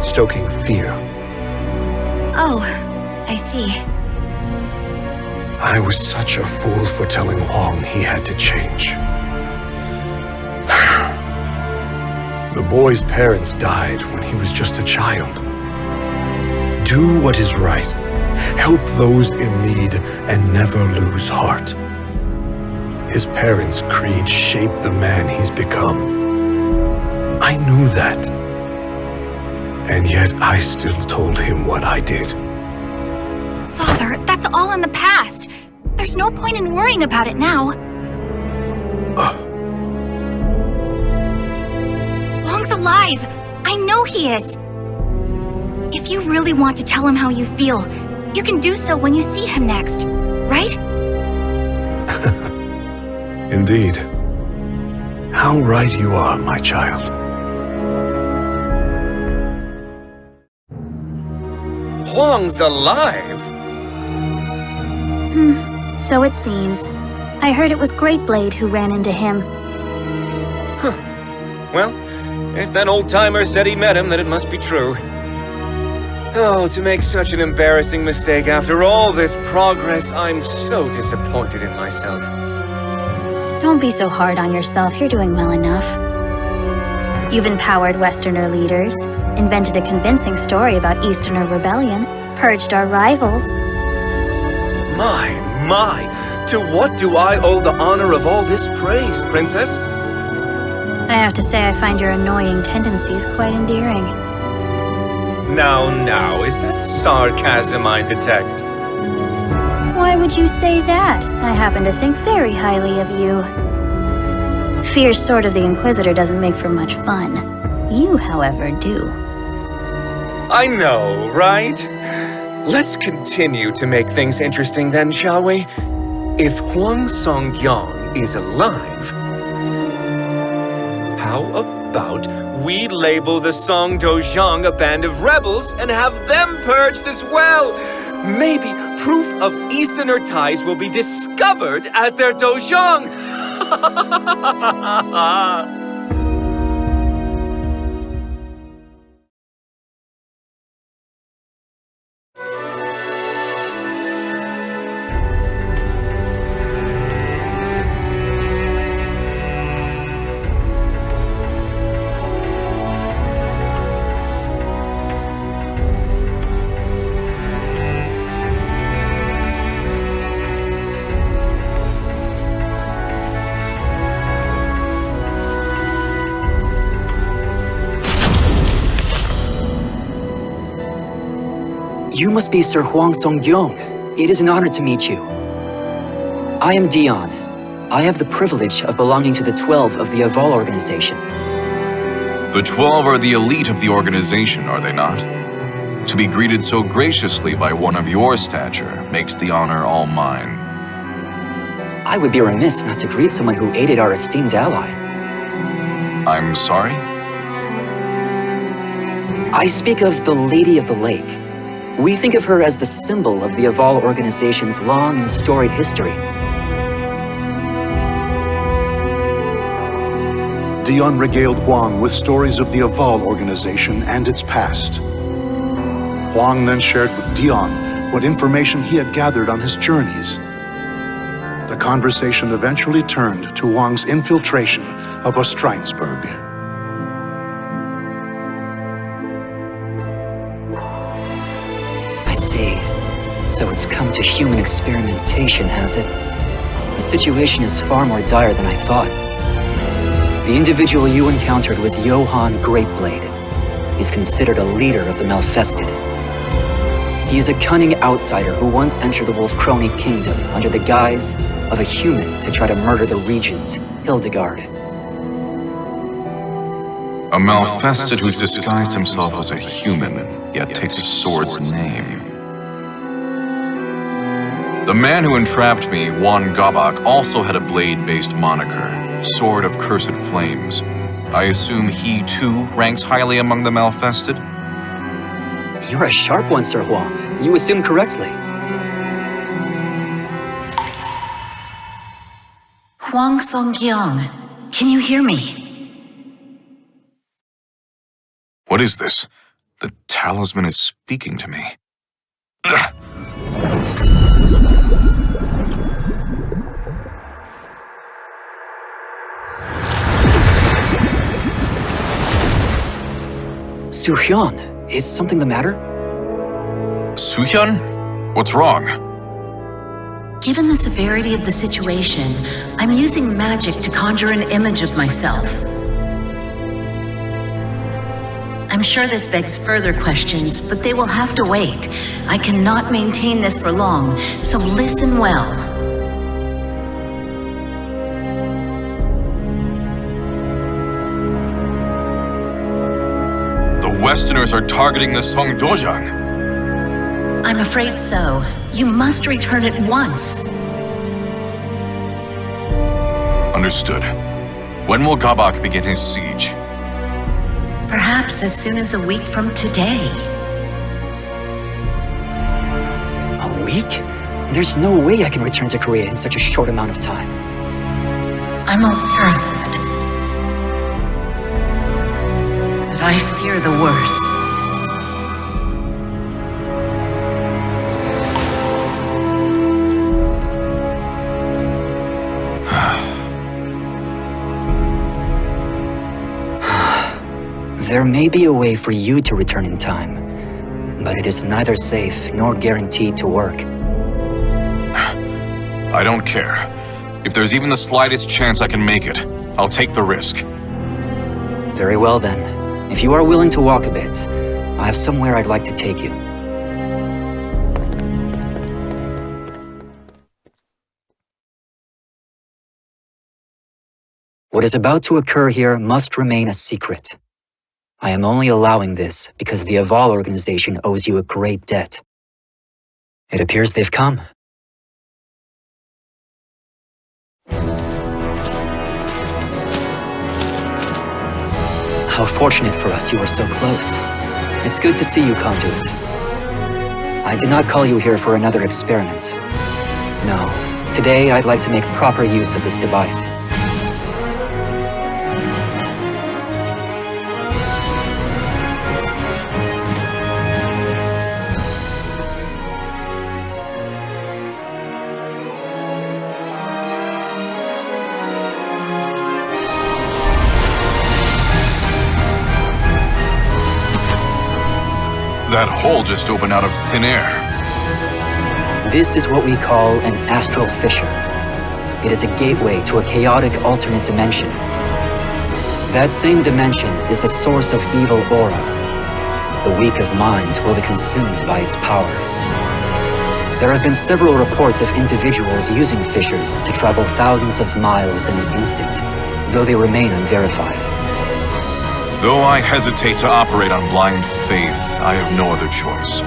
stoking fear. Oh, I see. I was such a fool for telling Huang he had to change. The boy's parents died when he was just a child. Do what is right. Help those in need and never lose heart. His parents' creed shaped the man he's become. I knew that. And yet I still told him what I did. Father, that's all in the past. There's no point in worrying about it now. Huang's alive. I know he is. If you really want to tell him how you feel, You can do so when you see him next, right? Indeed. How right you are, my child. Huang's alive? So it seems. I heard it was Greatblade who ran into him. Well, if that old-timer said he met him, then it must be true. Oh, to make such an embarrassing mistake after all this progress, I'm so disappointed in myself. Don't be so hard on yourself, you're doing well enough. You've empowered Westerner leaders, invented a convincing story about Easterner rebellion, purged our rivals. My, to what do I owe the honor of all this praise, Princess? I have to say I find your annoying tendencies quite endearing. Now, is that sarcasm I detect? Why would you say that? I happen to think very highly of you. Fierce Sword of the Inquisitor doesn't make for much fun. You, however, do. I know, right? Let's continue to make things interesting then, shall we? If Huang Songyang is alive, how about we label the Song Dozhang a band of rebels and have them purged as well? Maybe proof of Easterner ties will be discovered at their Dozhang! You must be Sir Huang Songyang. It is an honor to meet you. I am Dion. I have the privilege of belonging to the 12 of the Aval organization. The 12 are the elite of the organization, are they not? To be greeted so graciously by one of your stature makes the honor all mine. I would be remiss not to greet someone who aided our esteemed ally. I'm sorry? I speak of the Lady of the Lake. We think of her as the symbol of the Aval organization's long and storied history. Dion regaled Huang with stories of the Aval organization and its past. Huang then shared with Dion what information he had gathered on his journeys. The conversation eventually turned to Huang's infiltration of Ostreinsburg. I see. So it's come to human experimentation, has it? The situation is far more dire than I thought. The individual you encountered was Johann Greatblade. He's considered a leader of the Malfested. He is a cunning outsider who once entered the Wolfkrone Kingdom under the guise of a human to try to murder the regent, Hildegard. A Malfested who's disguised himself as a human, yet takes a sword's name. The man who entrapped me, Juan Gabak, also had a blade-based moniker, Sword of Cursed Flames. I assume he, too, ranks highly among the Malfested? You're a sharp one, Sir Huang. You assume correctly. Huang Songyang, can you hear me? What is this? The talisman is speaking to me. Suhyun, is something the matter? Suhyun? What's wrong? Given the severity of the situation, I'm using magic to conjure an image of myself. I'm sure this begs further questions, but they will have to wait. I cannot maintain this for long, so listen well. The Westerners are targeting the Song Dozhang. I'm afraid so. You must return at once. Understood. When will Gabak begin his siege? Perhaps as soon as a week from today. A week? There's no way I can return to Korea in such a short amount of time. I'm aware of that. But I fear the worst. There may be a way for you to return in time, but it is neither safe nor guaranteed to work. I don't care. If there's even the slightest chance I can make it, I'll take the risk. Very well then. If you are willing to walk a bit, I have somewhere I'd like to take you. What is about to occur here must remain a secret. I am only allowing this because the Aval organization owes you a great debt. It appears they've come. How fortunate for us you are so close. It's good to see you, Conduit. I did not call you here for another experiment. No, today I'd like to make proper use of this device. That hole just opened out of thin air. This is what we call an astral fissure. It is a gateway to a chaotic alternate dimension. That same dimension is the source of evil aura. The weak of mind will be consumed by its power. There have been several reports of individuals using fissures to travel thousands of miles in an instant, though they remain unverified. Though I hesitate to operate on blind faith, I have no other choice.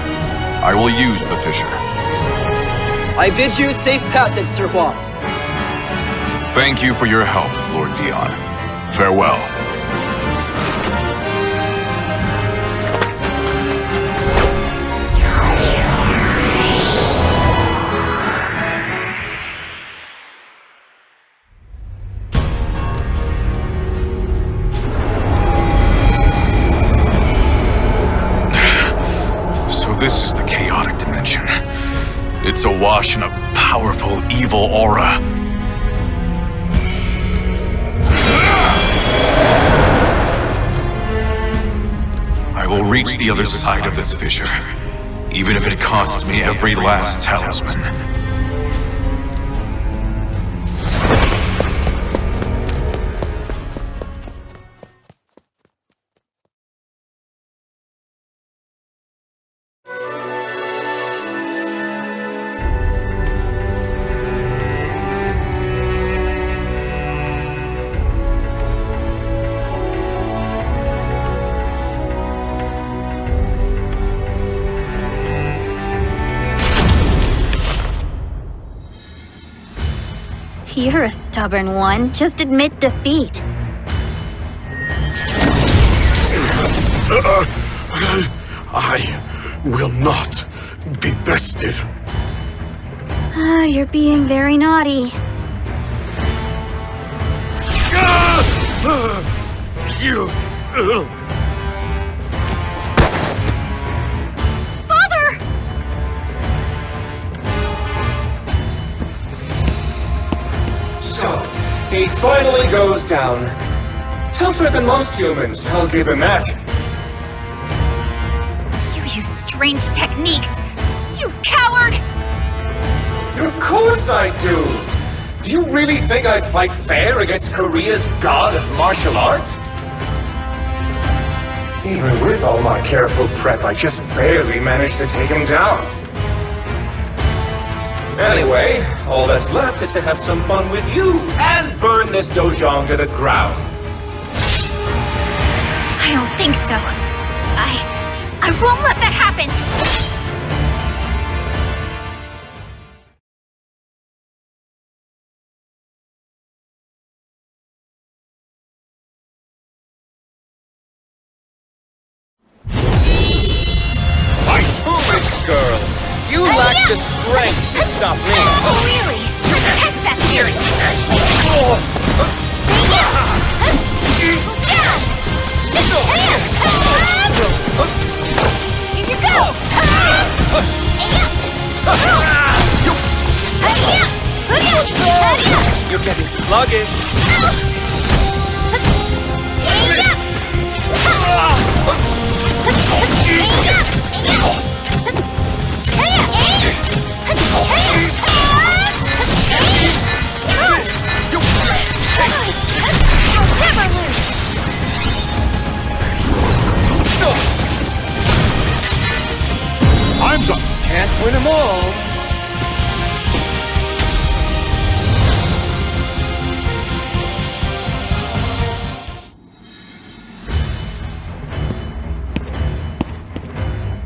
I will use the fissure. I bid you safe passage, Sir Huang. Thank you for your help, Lord Dion. Farewell. This is the chaotic dimension. It's awash in a powerful, evil aura. I will reach the other side of this fissure, even if it costs me every last talisman. You're a stubborn one. Just admit defeat. I will not be bested. You're being very naughty. You... Father! So, he finally goes down. Tougher than most humans, I'll give him that. You use strange techniques! You coward! Of course I do! Do you really think I'd fight fair against Korea's god of martial arts? Even with all my careful prep, I just barely managed to take him down. Anyway, all that's left is to have some fun with you and burn this dojang to the ground. I don't think so. I won't let that happen! lack the strength to stop me. Oh, really? Let's test that theory. Here you go! You're getting sluggish. Time's up. Can't win them all.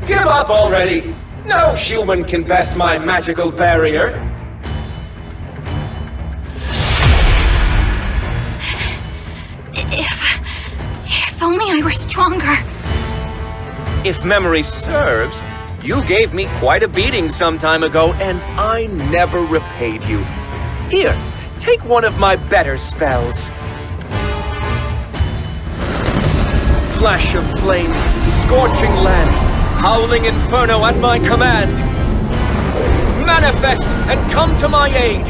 Give up already! No human can best my magical barrier. If only I were stronger. If memory serves, you gave me quite a beating some time ago, and I never repaid you. Here, take one of my better spells. Flash of flame, scorching land, howling inferno at my command. Manifest and come to my aid.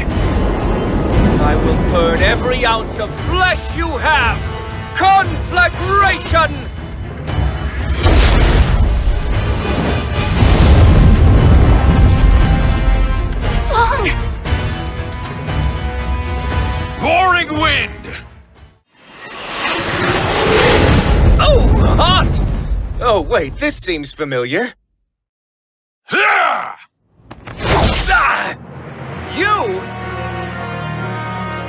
I will burn every ounce of flesh you have. Conflagration! Long! Roaring wind! Oh, hot! Oh, wait, this seems familiar. Ah! You?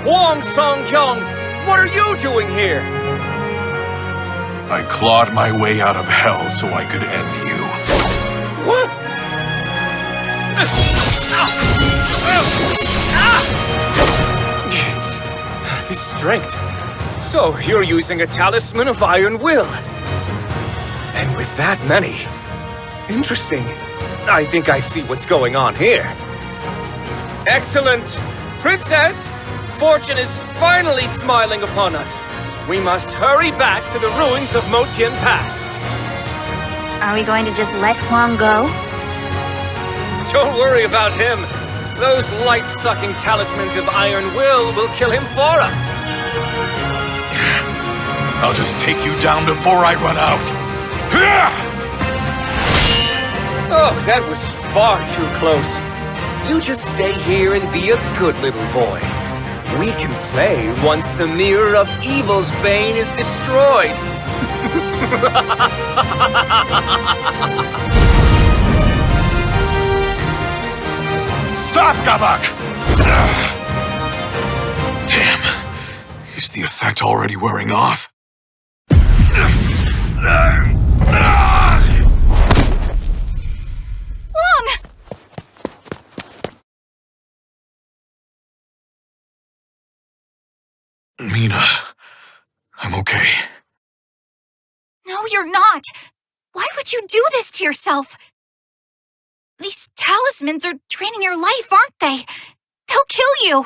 Wong Song-kyung, what are you doing here? I clawed my way out of hell so I could end you. What? This strength. So, you're using a talisman of iron will. And with that many. Interesting. I think I see what's going on here. Excellent! Princess! Fortune is finally smiling upon us. We must hurry back to the ruins of Motian Pass. Are we going to just let Huang go? Don't worry about him. Those life-sucking talismans of iron will kill him for us. I'll just take you down before I run out. Oh, that was far too close. You just stay here and be a good little boy. We can play once the mirror of evil's bane is destroyed. Stop, Gabak! Damn. Is the effect already wearing off? Long! Mina, I'm okay. No, you're not. Why would you do this to yourself? These talismans are draining your life, aren't they? They'll kill you.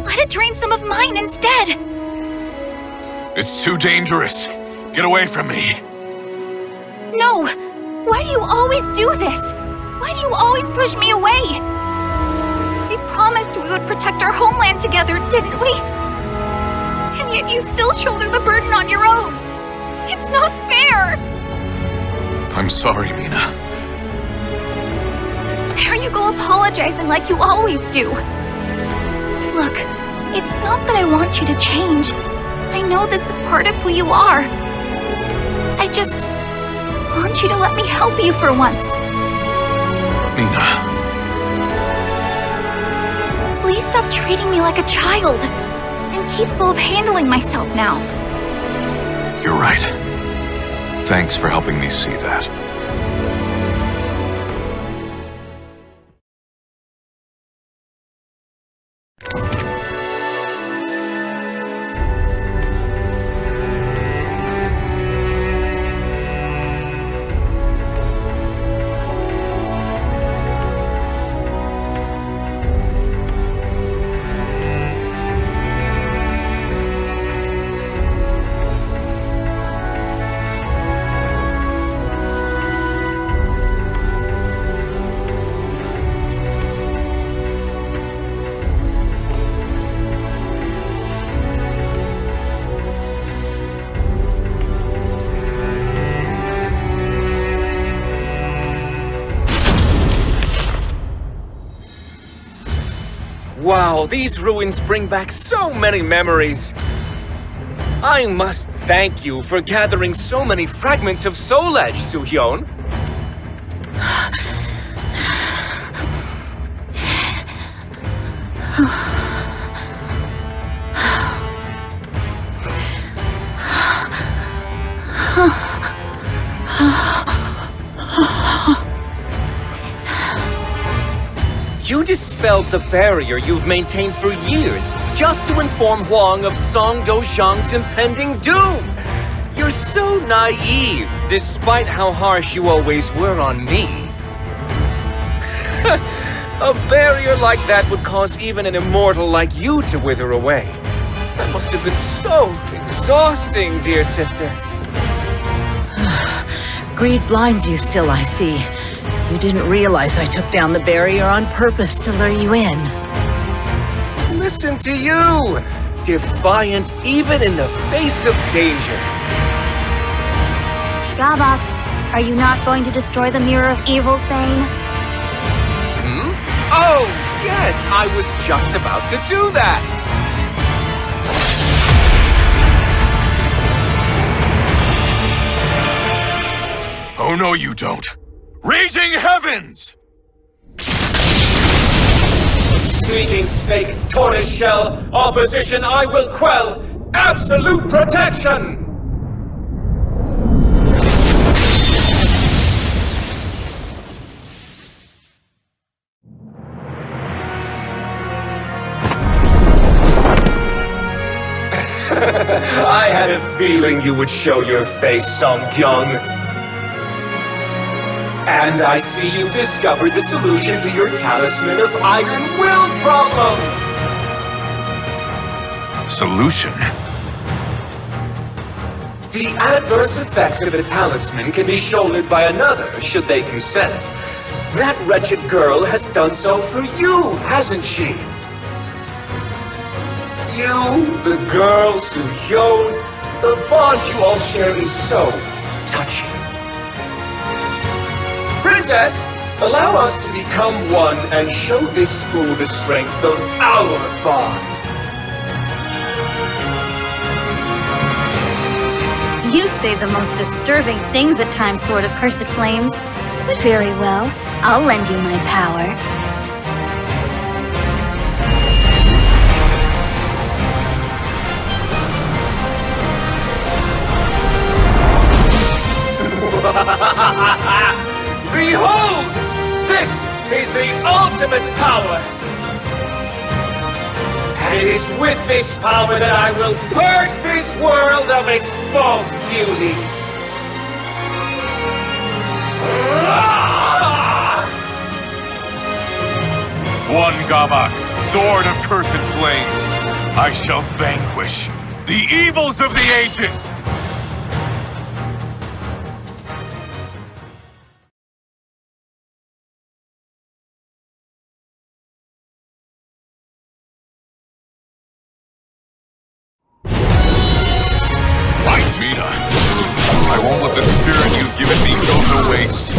Let it drain some of mine instead. It's too dangerous. Get away from me. No! Why do you always do this? Why do you always push me away? We promised we would protect our homeland together, didn't we? And yet you still shoulder the burden on your own. It's not fair! I'm sorry, Mina. There you go apologizing like you always do. Look, it's not that I want you to change. I know this is part of who you are. I just want you to let me help you for once. Mina. Please stop treating me like a child. I'm capable of handling myself now. You're right. Thanks for helping me see that. Wow, these ruins bring back so many memories. I must thank you for gathering so many fragments of Soul Edge, Soo-hyun. You dispelled the barrier you've maintained for years just to inform Huang of Song Dozhang's impending doom. You're so naive, despite how harsh you always were on me. A barrier like that would cause even an immortal like you to wither away. That must have been so exhausting, dear sister. Greed blinds you still, I see. You didn't realize I took down the barrier on purpose to lure you in. Listen to you! Defiant even in the face of danger. Gabak, are you not going to destroy the Mirror of Evil's Bane? Oh, yes, I was just about to do that! Oh no, you don't. Raging heavens! Sneaking snake, tortoise shell, opposition I will quell! Absolute protection! I had a feeling you would show your face, Song-kyung. And I see you discovered the solution to your Talisman of Iron Will problem! Solution? The adverse effects of a talisman can be shouldered by another, should they consent. That wretched girl has done so for you, hasn't she? You, the girl, Soo-hyun, the bond you all share is so touching. Princess, allow us to become one and show this fool the strength of our bond. You say the most disturbing things at times, Sword of Cursed Flames. But very well, I'll lend you my power. Behold! This is the ultimate power! And it is with this power that I will purge this world of its false beauty! One Gabak, sword of cursed flames. I shall vanquish the evils of the ages! I won't let the spirit you've given me go to waste.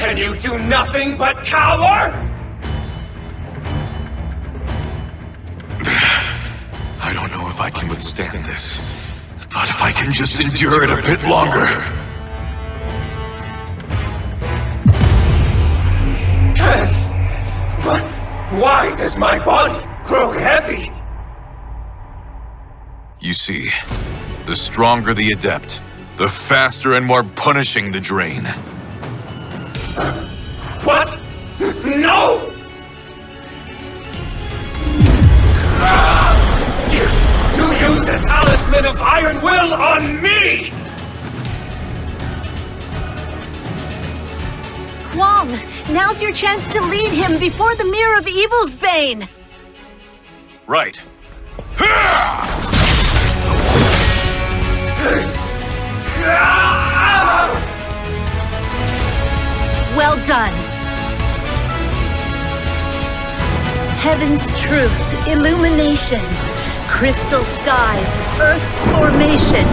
Can you do nothing but cower? I don't know if I can withstand this, but if I can just endure it a bit longer. Why does my body grow heavy? You see, the stronger the adept, the faster and more punishing the drain. What? No! You used the talisman of Iron Will on me! Huang, now's your chance to lead him before the Mirror of Evil's Bane! Right. Well done. Heaven's truth, illumination, crystal skies, Earth's formation,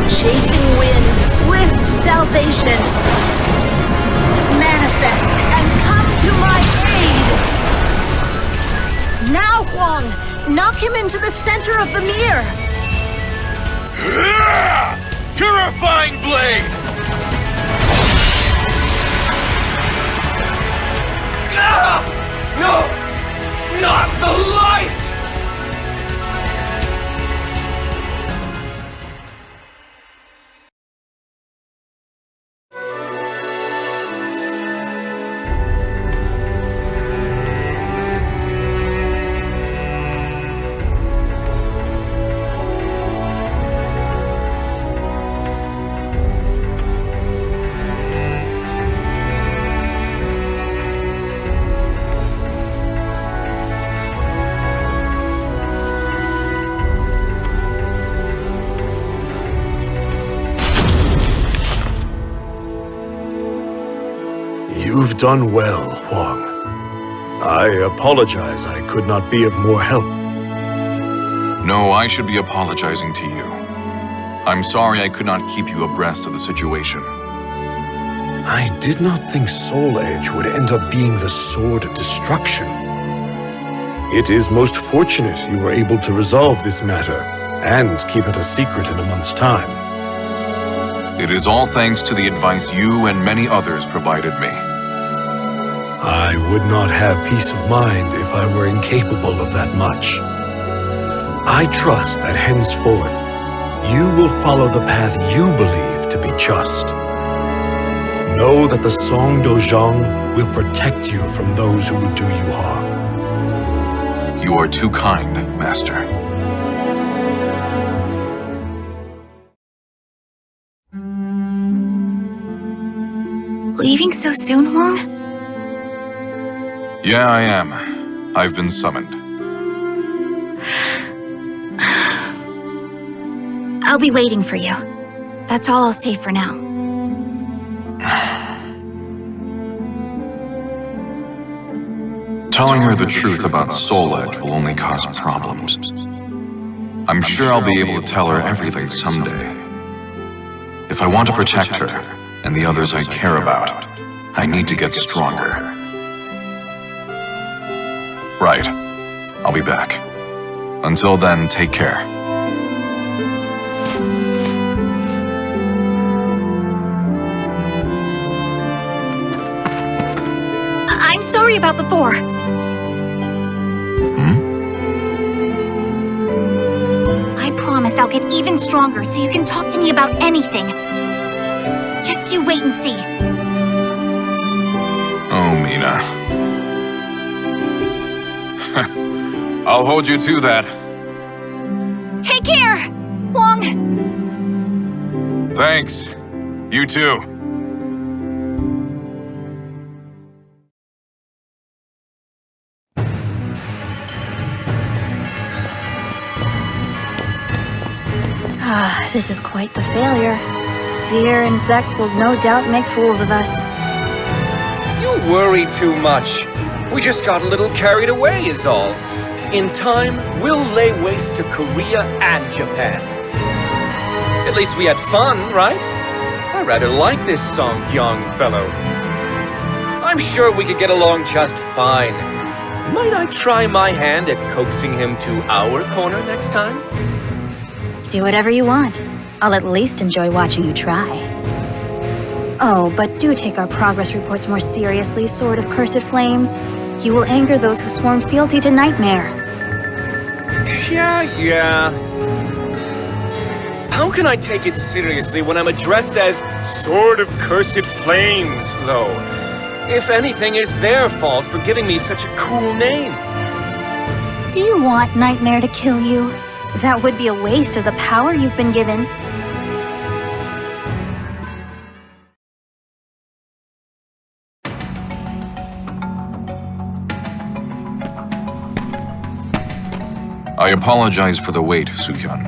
chasing winds, swift salvation. Manifest and come to my aid! Now, Huang, knock him into the center of the mirror. Purifying blade! No! Not the light! You've done well, Huang. I apologize I could not be of more help. No, I should be apologizing to you. I'm sorry I could not keep you abreast of the situation. I did not think Soul Edge would end up being the sword of destruction. It is most fortunate you were able to resolve this matter and keep it a secret in a month's time. It is all thanks to the advice you and many others provided me. I would not have peace of mind if I were incapable of that much. I trust that henceforth, you will follow the path you believe to be just. Know that the Song Dojang will protect you from those who would do you harm. You are too kind, Master. Leaving so soon, Huang? Yeah, I am. I've been summoned. I'll be waiting for you. That's all I'll say for now. Telling her the truth about Soul Edge will only cause problems. I'm sure I'll be able to tell her everything someday. If I want to protect her and the others I care about, I need to get stronger. Right. I'll be back. Until then, take care. I'm sorry about before. I promise I'll get even stronger so you can talk to me about anything. Just you wait and see. Oh, Mina. I'll hold you to that. Take care, Huang. Thanks. You too. This is quite the failure. Veer and Zex will no doubt make fools of us. You worry too much. We just got a little carried away is all. In time, we'll lay waste to Korea and Japan. At least we had fun, right? I rather like this song, young fellow. I'm sure we could get along just fine. Might I try my hand at coaxing him to our corner next time? Do whatever you want. I'll at least enjoy watching you try. Oh, but do take our progress reports more seriously, Sword of Cursed Flames. You will anger those who sworn fealty to Nightmare. Yeah. How can I take it seriously when I'm addressed as Sword of Cursed Flames, though? If anything, it's their fault for giving me such a cool name. Do you want Nightmare to kill you? That would be a waste of the power you've been given. I apologize for the wait, Soo-hyun.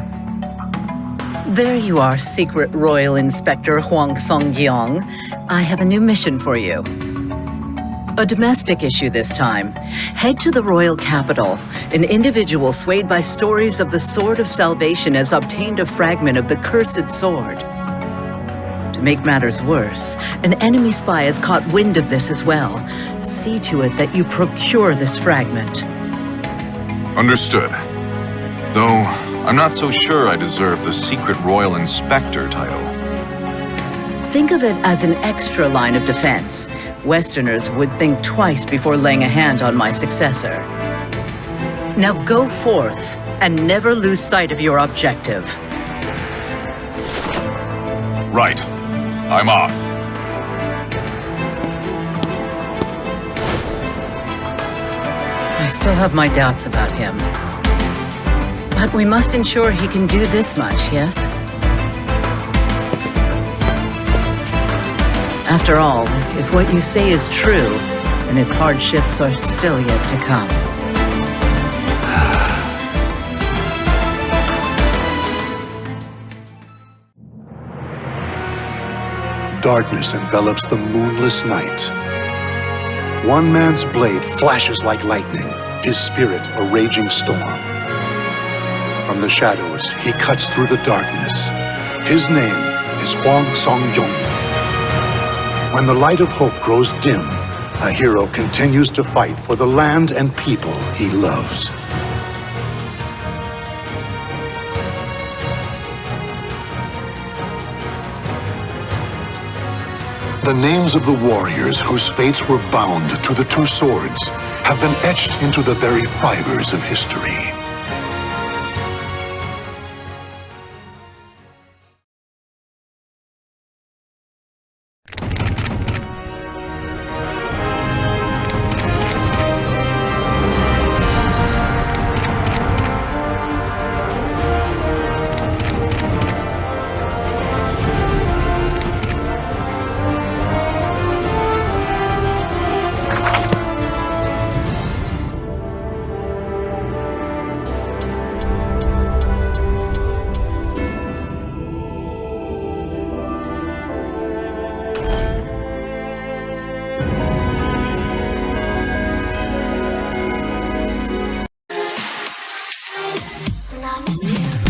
There you are, Secret Royal Inspector Hwang Song-gyong. I have a new mission for you. A domestic issue this time. Head to the royal capital. An individual swayed by stories of the Sword of Salvation has obtained a fragment of the cursed sword. To make matters worse, an enemy spy has caught wind of this as well. See to it that you procure this fragment. Understood. Though, I'm not so sure I deserve the Secret Royal Inspector title. Think of it as an extra line of defense. Westerners would think twice before laying a hand on my successor. Now go forth and never lose sight of your objective. Right. I'm off. I still have my doubts about him. But we must ensure he can do this much, yes? After all, if what you say is true, then his hardships are still yet to come. Darkness envelops the moonless night. One man's blade flashes like lightning, his spirit a raging storm. From the shadows, he cuts through the darkness. His name is Hwang Song-gyong. When the light of hope grows dim, a hero continues to fight for the land and people he loves. The names of the warriors whose fates were bound to the two swords have been etched into the very fibers of history. Love is you.